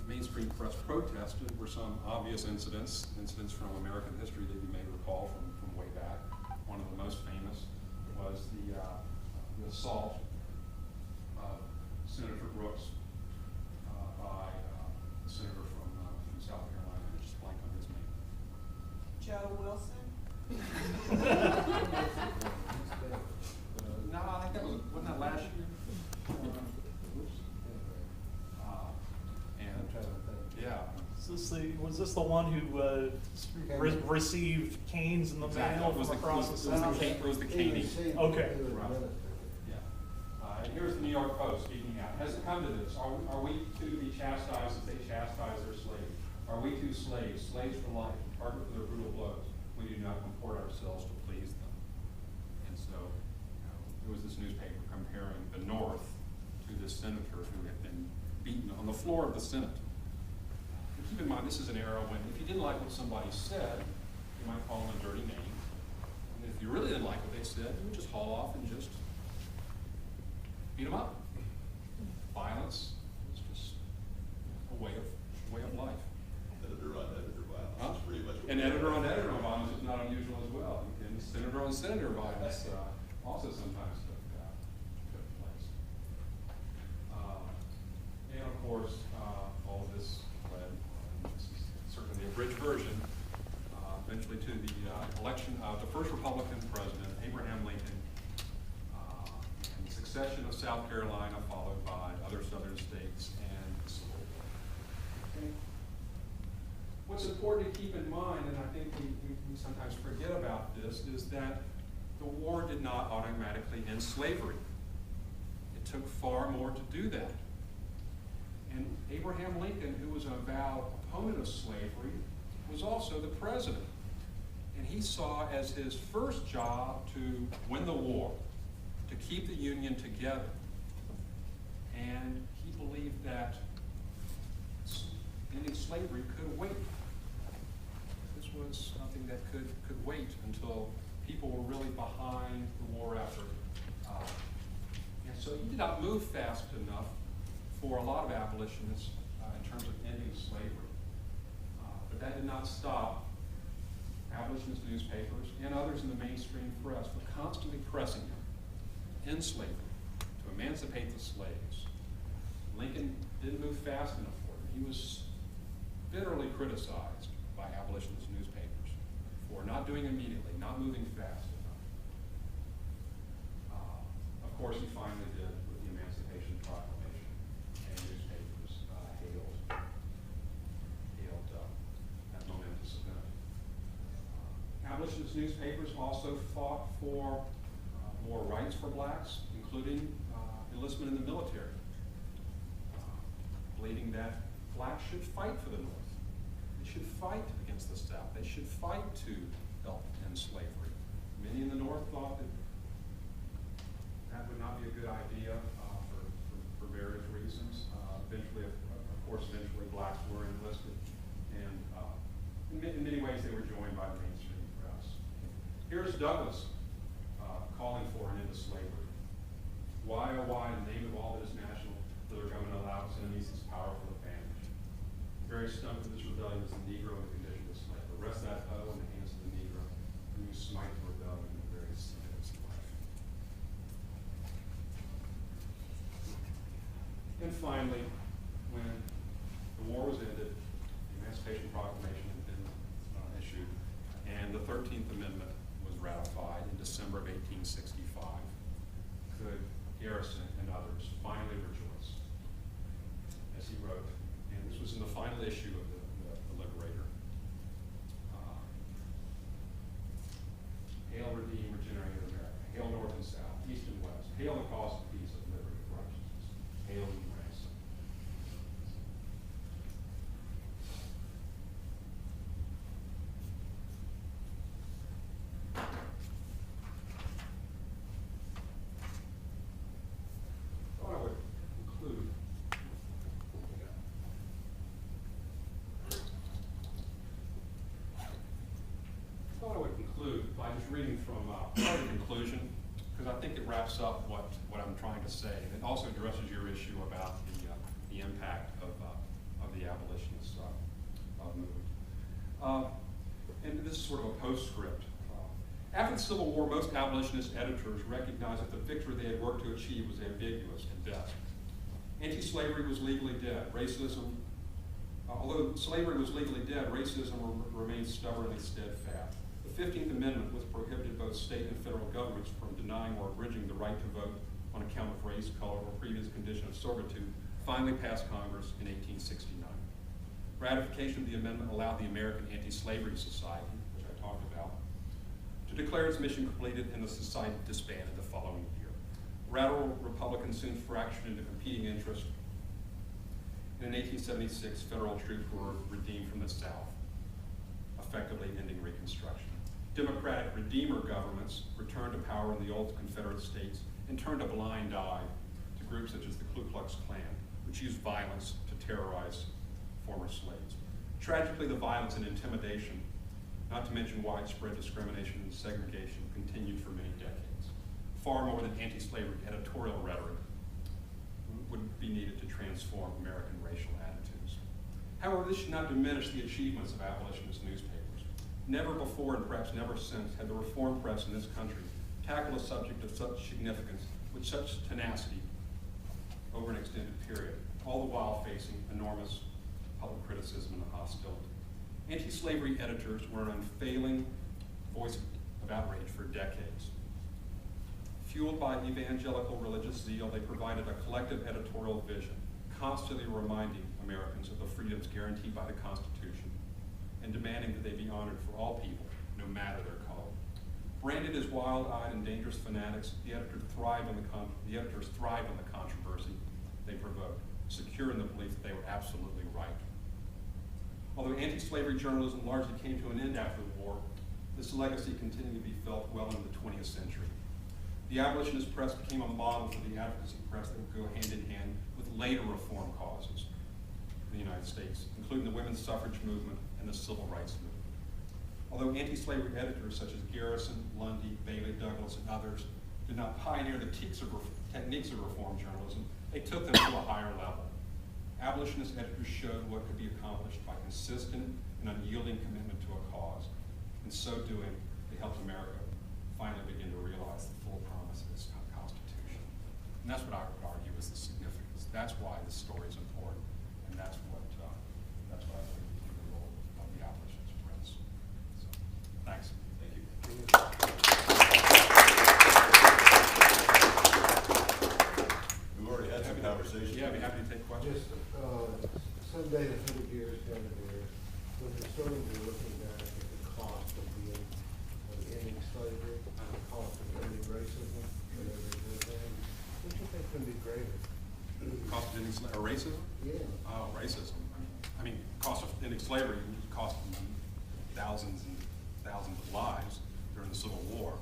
mainstream press protested were some obvious incidents from American history that you may recall from way back. One of the most famous was the assault of Senator Brooks by a senator from South Carolina. I just blank on his name. Joe Wilson? No, I think wasn't that last year? Yeah. Was this the one who received canes in the Exactly. mail It was from across the South? It was the caning. Okay. Right. Yeah. And here's the New York Post speaking out. Has it come to this? Are we to be chastised as they chastise their slaves? Are we too slaves for life, target for their brutal blows? We do not comport ourselves to please them. And so there was this newspaper comparing the North to this senator who had been beaten on the floor of the Senate. And keep in mind, this is an era when if you didn't like what somebody said, you might call them a dirty name. And if you really didn't like what they said, you would just haul off and just beat them up. Violence was just a way of life. Editor on editor violence. Huh? That's pretty much what And we editor have. on editor violence is not unusual as well. And senator on senator violence also sometimes took place. And of course, all of this led, this is certainly the abridged version, eventually to the election of the first Republican president, Abraham Lincoln, and the succession of South Carolina, followed by other southern states and the Civil War. Okay. What's important to keep in mind, and I think we sometimes forget about this, is that the war did not automatically end slavery. It took far more to do that. And Abraham Lincoln, who was an avowed opponent of slavery, was also the president. And he saw as his first job to win the war, to keep the Union together. And he believed that ending slavery could wait. was something that could wait until people were really behind the war effort. And so he did not move fast enough for a lot of abolitionists in terms of ending slavery. But that did not stop abolitionist newspapers and others in the mainstream press from constantly pressing him in slavery to emancipate the slaves. Lincoln didn't move fast enough for him. He was bitterly criticized by abolitionist newspapers for not doing immediately, not moving fast enough. Of course, he finally did with the Emancipation Proclamation, and newspapers hailed that momentous event. Abolitionist newspapers also fought for more rights for blacks, including enlistment in the military, believing that blacks should fight for the North. They should fight against the South. They should fight to help end slavery. Many in the North thought that that would not be a good idea for various reasons. Eventually, blacks were enlisted, and in many ways they were joined by the mainstream press. Here's Douglass calling for an end to slavery. Why, oh why, in the name of all that is national, that our government allows its enemies its powerful advantage. The very stump of this rebellion is the Negro in the condition of slave. Arrest that foe in the hands of the Negro, and you smite the rebellion in the very seat of its life. And finally, when the war was ended, the Emancipation Proclamation had been issued, and the 13th Amendment was ratified in December of 1865, could Garrison and others finally rejoice. As he wrote, and this was in the final issue of the Liberator, hail, redeem, regenerated America. Hail North and South, East and West. Hail the cause of peace, of liberty, of righteousness. Hail ye ranks. Thought I would conclude. Thought I would conclude by just reading from part of the conclusion, because I think it wraps up what I'm trying to say, and it also addresses your issue about the impact of the abolitionist movement. And this is sort of a postscript. After the Civil War, most abolitionist editors recognized that the victory they had worked to achieve was ambiguous at best. Anti-slavery was legally dead. Although slavery was legally dead, racism remained stubbornly steadfast. The 15th Amendment, which prohibited both state and federal governments from denying or abridging the right to vote on account of race, color, or previous condition of servitude, finally passed Congress in 1869. Ratification of the amendment allowed the American Anti-Slavery Society, which I talked about, to declare its mission completed, and the society disbanded the following year. Radical Republicans soon fractured into competing interests, and in 1876, federal troops were redeemed from the South, effectively ending Reconstruction. Democratic Redeemer governments returned to power in the old Confederate states and turned a blind eye to groups such as the Ku Klux Klan, which used violence to terrorize former slaves. Tragically, the violence and intimidation, not to mention widespread discrimination and segregation, continued for many decades. Far more than anti-slavery editorial rhetoric would be needed to transform American racial attitudes. However, this should not diminish the achievements of abolitionist newspapers. Never before, and perhaps never since, had the reform press in this country tackled a subject of such significance with such tenacity over an extended period, all the while facing enormous public criticism and hostility. Anti-slavery editors were an unfailing voice of outrage for decades. Fueled by evangelical religious zeal, they provided a collective editorial vision, constantly reminding Americans of the freedoms guaranteed by the Constitution and demanding that they be honored for all people, no matter their color. Branded as wild-eyed and dangerous fanatics, the editors thrived on the controversy they provoked, secure in the belief that they were absolutely right. Although anti-slavery journalism largely came to an end after the war, this legacy continued to be felt well into the 20th century. The Abolitionist Press became a model for the advocacy press that would go hand in hand with later reform causes in the United States, including the women's suffrage movement and the civil rights movement. Although anti-slavery editors such as Garrison, Lundy, Bailey, Douglass, and others did not pioneer the techniques of reform journalism, they took them to a higher level. Abolitionist editors showed what could be accomplished by consistent and unyielding commitment to a cause. In so doing, they helped America finally begin to realize the full promise of its Constitution. And that's what I would argue is the significance. That's why this story is important, and that's what I think is the role of the Abolitionist Press. So, thanks. Thank you. We've already had some conversation. Yeah, I'd be happy to take questions. Just, someday the 100 years down there, when historians are looking back at the cost of ending slavery, the cost of ending racism, whatever it is, what do you think can be greater? Cost of ending or racism? Yeah. Oh, racism. I mean, cost of ending slavery cost thousands and thousands of lives during the Civil War.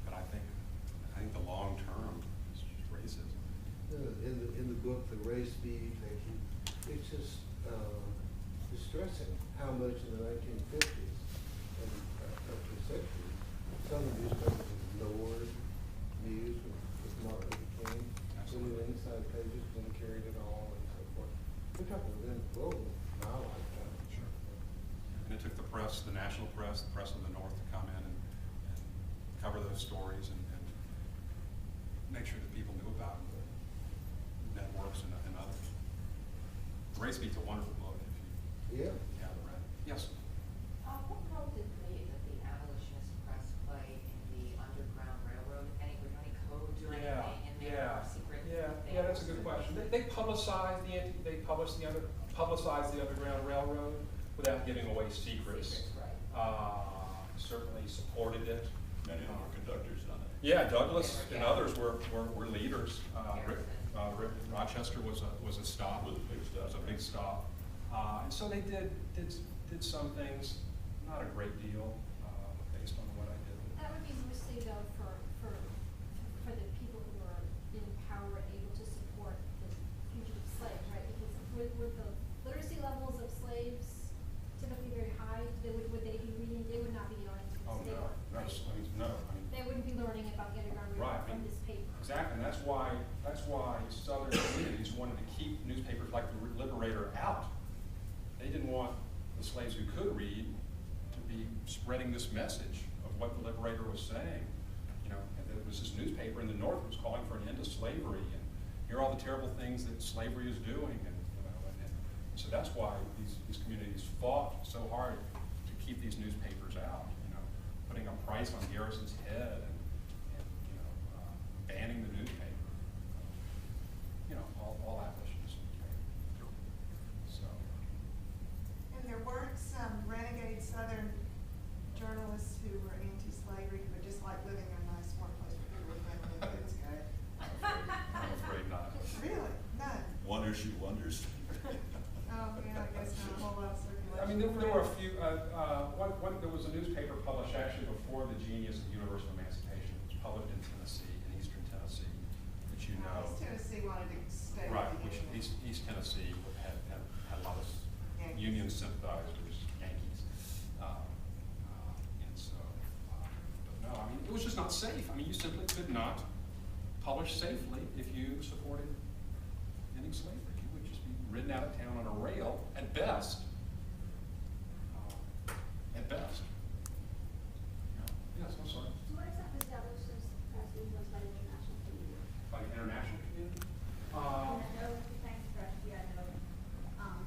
But I think the long term is just racism. In the book, The Race Beat, it's just distressing how much in the 1950s and up to the century, Southern newspapers ignored news with Martin Luther King, put it inside pages, then carried it all, and so forth. We're talking within my lifetime. Sure. And it took the press, the national press, the press of the North to come in and cover those stories and make sure that people knew about them, the networks and others. The Race Beat's a wonderful book if you haven't read it. Yes? What role did the Abolitionist Press play in the Underground Railroad? Was there any code or anything in there? Or secret Yeah, that's a good question. They publicized the Underground Railroad without giving away secrets. Right. Certainly supported it. Many of them were conductors on it. Yeah, Douglass and others were leaders. Rochester was a stop. Was a big stop. Was a big stop. And so they did some things, not a great deal, based on what I did. That would be mostly though for the people who are in power and able to support the fugitive slaves, right? Because with the literacy levels of slaves typically very high, would they be reading? They would not be learning. Oh, no. They wouldn't be learning about the Underground Railroad from this paper. Exactly, and that's why Southern communities wanted to keep newspapers like the Liberator out. They didn't want the slaves who could read to be spreading this message of what the Liberator was saying. You know, and there was this newspaper in the North that was calling for an end to slavery, and here are all the terrible things that slavery is doing, and so that's why these communities fought so hard to keep these newspapers out. You know, putting a price on Garrison's head and banning the newspaper. All abolitionists. So. And there weren't some renegade Southern journalists who were anti-slavery, but just like living in a nice warm place where people were friendly and things good. I'm afraid not. Really? None? Wonder she wonders. Oh, yeah, I guess not a whole lot of circulation. I mean, there were a few. There was a newspaper published actually before the Genius of Universal Emancipation. It was published in Tennessee, in Eastern Tennessee, which you know. East Tennessee wanted to stay. Right, with the which Union. East Tennessee had a lot of Yankees. Union sympathizers, Yankees, and so. But no, I mean, it was just not safe. I mean, you simply could not publish safely if you supported ending slavery. You would just be ridden out of town on a rail at best. At best. Yes, I'm sorry. To what extent was Abolitionist Press influenced by the international community? By the international community? And I know, thanks for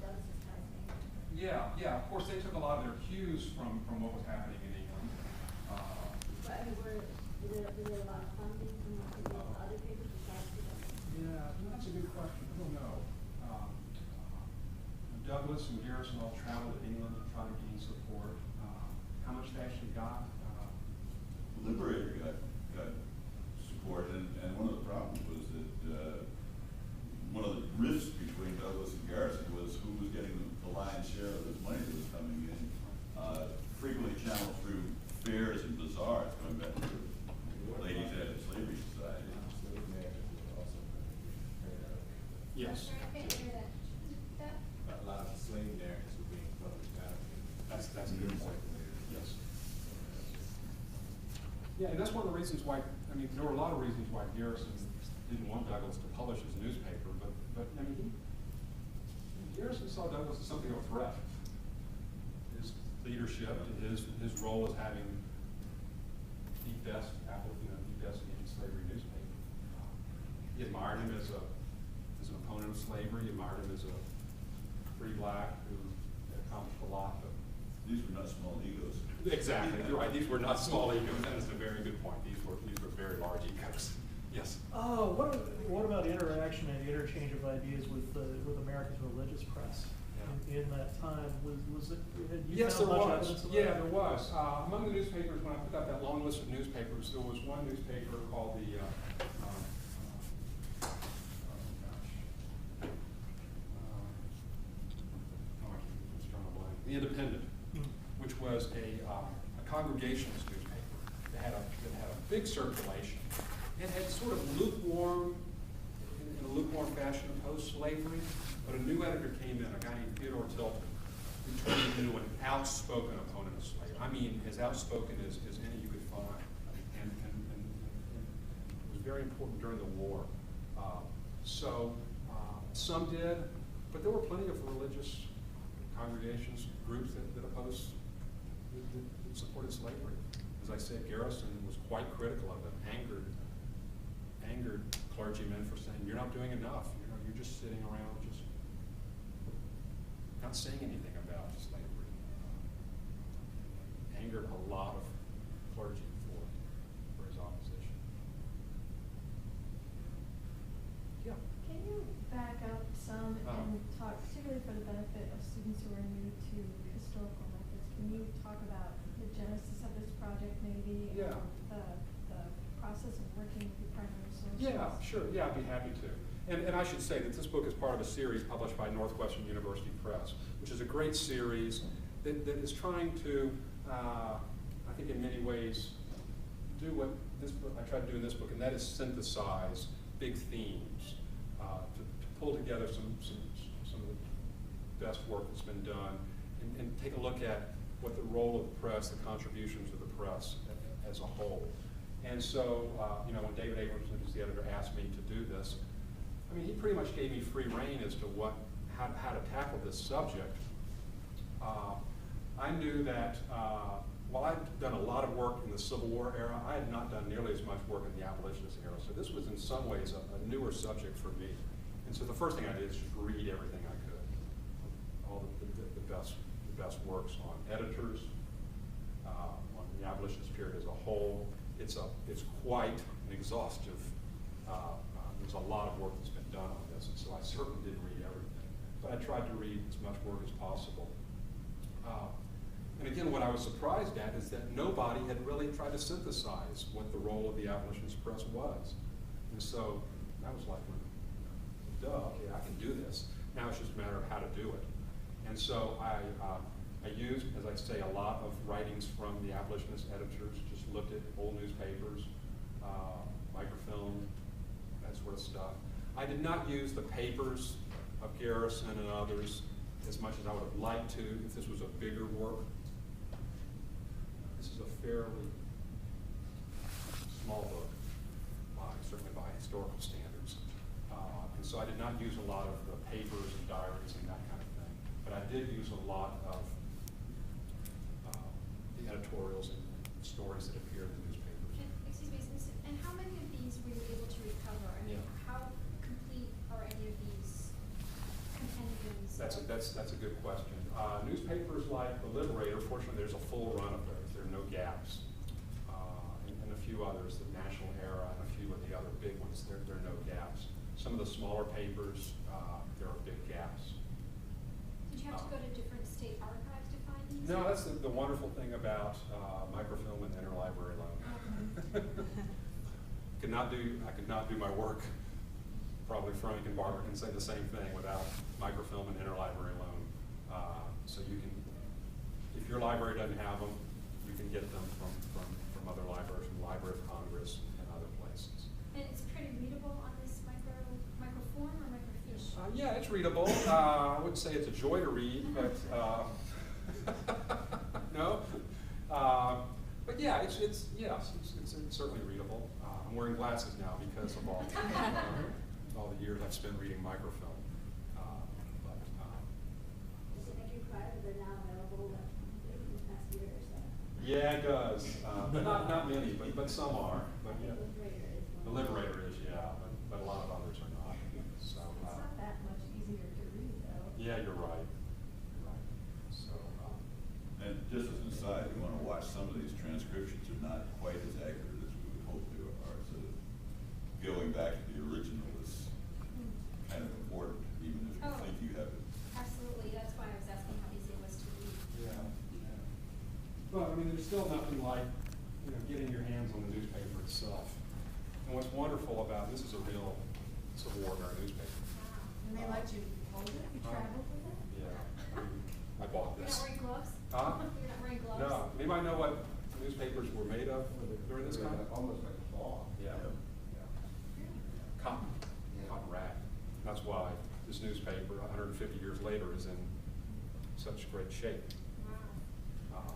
Douglass's ties to England. Yeah, of course, they took a lot of their cues from what was happening in England. But I mean, was there a lot of funding from other papers besides the Yeah, that's a good question. I don't know. Douglass and Garrison all traveled to England to try to gain support. How much they actually got? Liberator got support, and one of the problems was that one of the rifts between Douglass and Garrison was who was getting the lion's share of this money that was coming in, frequently channeled through fairs and bazaars, going back to the Ladies' Aid and Slavery Society. Yes. I can't hear that. A lot of slave narratives were being published out of it. Yeah, and that's one of the reasons why, I mean, there were a lot of reasons why Garrison didn't want Douglass to publish his newspaper, but I mean, Garrison saw Douglass as something of a threat. His leadership, his role as having the best anti-slavery newspaper. He admired him as an opponent of slavery. He admired him as a free black who accomplished a lot. But These were not small egos. exactly, you're right. These were not small egos. That is a very good point. These were very large egos. Yes. What about interaction and interchange of ideas with America's religious press in that time? Was it? Had you Yes, there found much was. evidence of Yeah, that? there was. Among the newspapers, when I put out that long list of newspapers, there was one newspaper called the, The Independent, which was a Congregationalist newspaper that had a big circulation. It had sort of lukewarm, in a lukewarm fashion, opposed slavery, but a new editor came in, a guy named Theodore Tilton, who turned into an outspoken opponent of slavery. I mean, as outspoken as any you could find, and it was very important during the war. Some did, but there were plenty of religious congregations, groups that opposed, that supported slavery. As I said, Garrison was quite critical of it, angered clergymen for saying, you're not doing enough. You're just sitting around, just not saying anything about slavery. Angered a lot of clergy for his opposition. Yeah. Can you back up some and talk, particularly for the benefit of students who are new to historical methods, can you talk about the genesis of this project maybe? Yeah. The process of working with the primary sources? Yeah, sure. Yeah, I'd be happy to. And I should say that this book is part of a series published by Northwestern University Press, which is a great series that is trying to, I think in many ways, do what this book, I tried to do in this book, and that is synthesize big themes, to pull together some of the best work that's been done, and take a look at what the role of the press, the contributions of the press as a whole. And so, when David Abrams, who's the editor, asked me to do this, I mean, he pretty much gave me free rein as to how to tackle this subject. I knew that while I'd done a lot of work in the Civil War era, I had not done nearly as much work in the Abolitionist era. So this was in some ways a newer subject for me. And so the first thing I did is just read everything I could, all the best works on editors, on the Abolitionist period as a whole. It's quite an exhaustive. There's a lot of work that's been done on this, and so I certainly didn't read everything, but I tried to read as much work as possible. And again, what I was surprised at is that nobody had really tried to synthesize what the role of the Abolitionist press was. And so I was like, duh, okay, I can do this. Now it's just a matter of how to do it. And so I used, as I say, a lot of writings from the Abolitionist editors, just looked at old newspapers, microfilm, that sort of stuff. I did not use the papers of Garrison and others as much as I would have liked to if this was a bigger work. This is a fairly small book, certainly by historical standards. And so I did not use a lot of the papers and diaries and that kind of thing. But I did use a lot of the editorials and stories that appeared in the newspapers. Excuse me, and how many of these were you able to recover? I mean, how complete are any of these compendiums? That's a good question. Newspapers like The Liberator, fortunately there's a full run of those. There are no gaps. And a few others, the National Era and a few of the other big ones, there are no gaps. Some of the smaller papers, there are big gaps. Did you have to go to different state archives to find these? No, that's the wonderful thing about microfilm and interlibrary loan. I could not do my work. Probably Frank and Barbara can say the same thing without microfilm and interlibrary loan. So you can, if your library doesn't have them, you can get them from other libraries, from the Library of Congress and other places. And it's pretty readable on this microform or microfiche? Yeah, it's readable. I wouldn't say it's a joy to read, but no. But yeah, it's certainly readable. I'm wearing glasses now because of all the years I've spent reading microfilm. Does it make you cry that they're now available in the past year or so? Yeah, it does. But not many, but some are. But I yeah, think Liberator is the one. Liberator is, yeah, but a lot of others are not. So It's not that much easier to read, though. yeah, you're right. You're right. So And just as an aside, you want to watch some of these transcriptions are not quite as accurate as we would hope they are. So going back to the original is kind of important, even if you Oh. think you have it. Absolutely, that's why I was asking how easy it was to read. yeah. But I mean, there's still nothing like getting your hands on the newspaper itself. And what's wonderful about this is a real Civil War era newspaper. And they let you hold it? You traveled with it? Yeah, I mean, I bought You're this. not wearing gloves? Huh? You're not wearing gloves? No, anybody know what newspapers were made of during this time? Almost like a cloth. Yeah. Yeah. Cotton, cotton rag. That's why this newspaper, 150 years later, is in such great shape. Wow.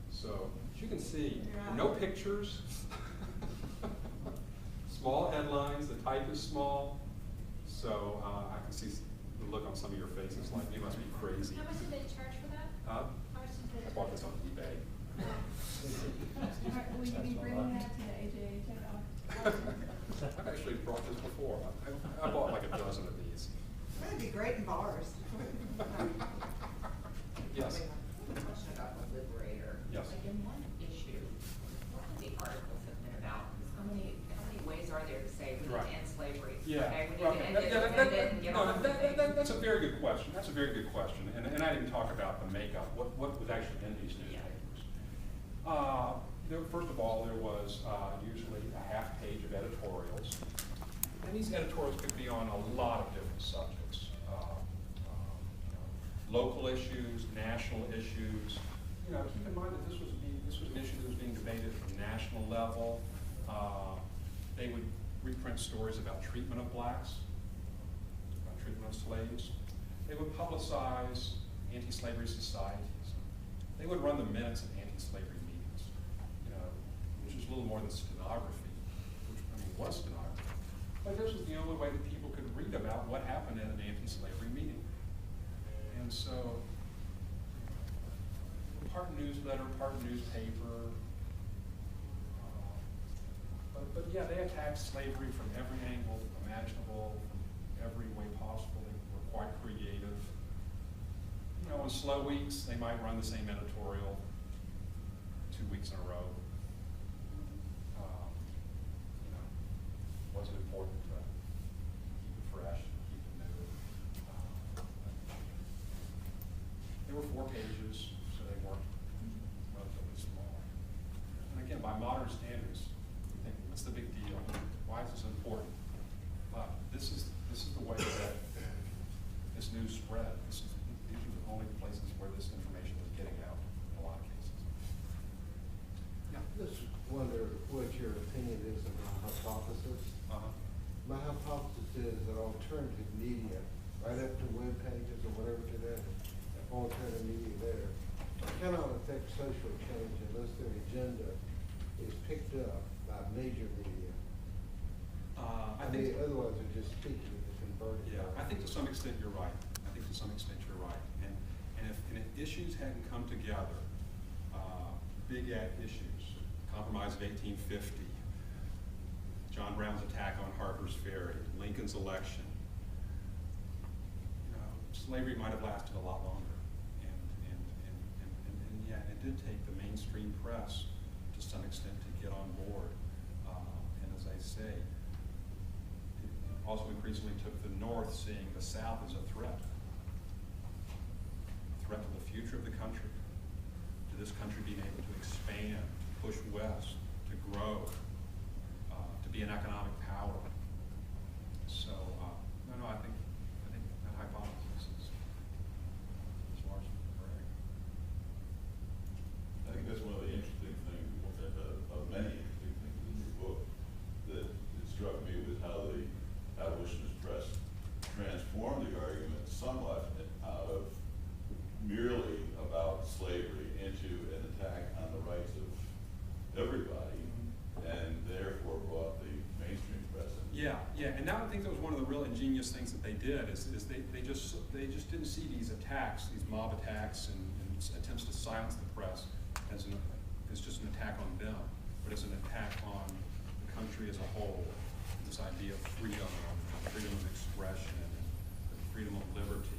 So, as you can see, no pictures, small headlines, the type is small, so I can see the look on some of your faces like, you must be crazy. How much did they charge for that? Huh? How much did they I charge? bought this on eBay. All right, will you be bringing that to the AJHA office? I've actually brought this before. I bought like a dozen of these. That'd be great in bars. Yes. Question about the Liberator. Yes. Like in one issue, what would the articles have been about? Because how many ways are there to say we need Right. to end slavery? Yeah. Okay, we need Okay. to end it, and then get No, on with things. that's a very good question. That's a very good question. And I didn't talk about the makeup, what was actually in these newspapers. First of all, there was usually a half page of editorials. And these editorials could be on a lot of different subjects. Local issues, national issues. Keep in mind that this was an issue that was being debated at the national level. They would reprint stories about treatment of blacks, about treatment of slaves. They would publicize anti-slavery societies. They would run the minutes of anti-slavery meetings, which is a little more than stenography, which was stenography. But this was the only way that people could read about what happened in an anti-slavery meeting. And so, part newsletter, part newspaper. But yeah, they attacked slavery from every angle imaginable, from every way possible. They were quite creative. On slow weeks, they might run the same editorial 2 weeks in a row. Wasn't important to keep it fresh, keep it new. They were 4 pages, so they weren't relatively small. And again, by modern standards, you think, what's the big deal? Why is this important? But this is the way that this news spread. These are the only places where this information is getting out in a lot of cases. Yeah. Just wonder what your opinion is of my hypothesis. My hypothesis is that alternative media, right up to web pages or whatever today, alternative media there, cannot affect social change unless their agenda is picked up by major media. I think Otherwise they're just speaking to the converted. Yeah, I think to some extent you're right. And if issues hadn't come together, big issues, Compromise of 1850, John Brown's attack on Harper's Ferry, Lincoln's election, slavery might have lasted a lot longer. And yeah, it did take the mainstream press to some extent to get on board. And as I say, it also increasingly took the North seeing the South as a threat to the future of the country, to this country being able to expand, to push west, to grow, to be an economic power. So, I think that hypothesis is largely correct. I think that's one of the interesting things, of many interesting things in your book, that it struck me was how the Abolitionist Press transformed the argument somewhat out of merely about slavery into an attack on the right ingenious things that they did is they just didn't see these attacks, these mob attacks and attempts to silence the press as just an attack on them, but as an attack on the country as a whole. This idea of freedom of expression, and freedom of liberty.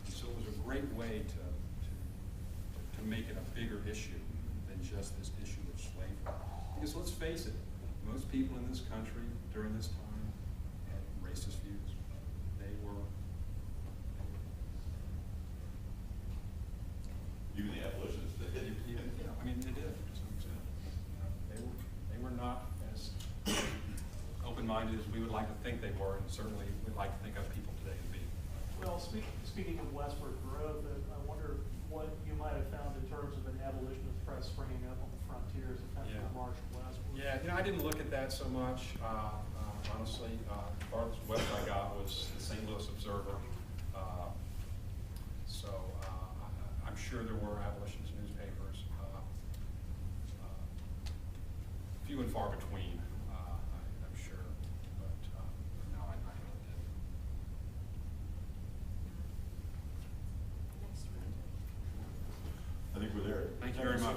And so it was a great way to make it a bigger issue than just this issue of slavery. Because let's face it, most people in this country during this time had racist views. They were. Even the abolitionists did. Yeah, I mean, they did to some extent. They were not as open-minded as we would like to think they were, and certainly we'd like to think of people today to be. Well, speaking of westward growth, I wonder what you might have found in terms of an abolitionist press springing up on the frontiers of kind of Yeah. the march westward. Yeah, I didn't look at that so much, honestly. The farthest west I got was the St. Louis Observer. I'm sure there were abolitionist newspapers, few and far between, I'm sure, but no, I really didn't. Next round. I think we're there. Thank you very much.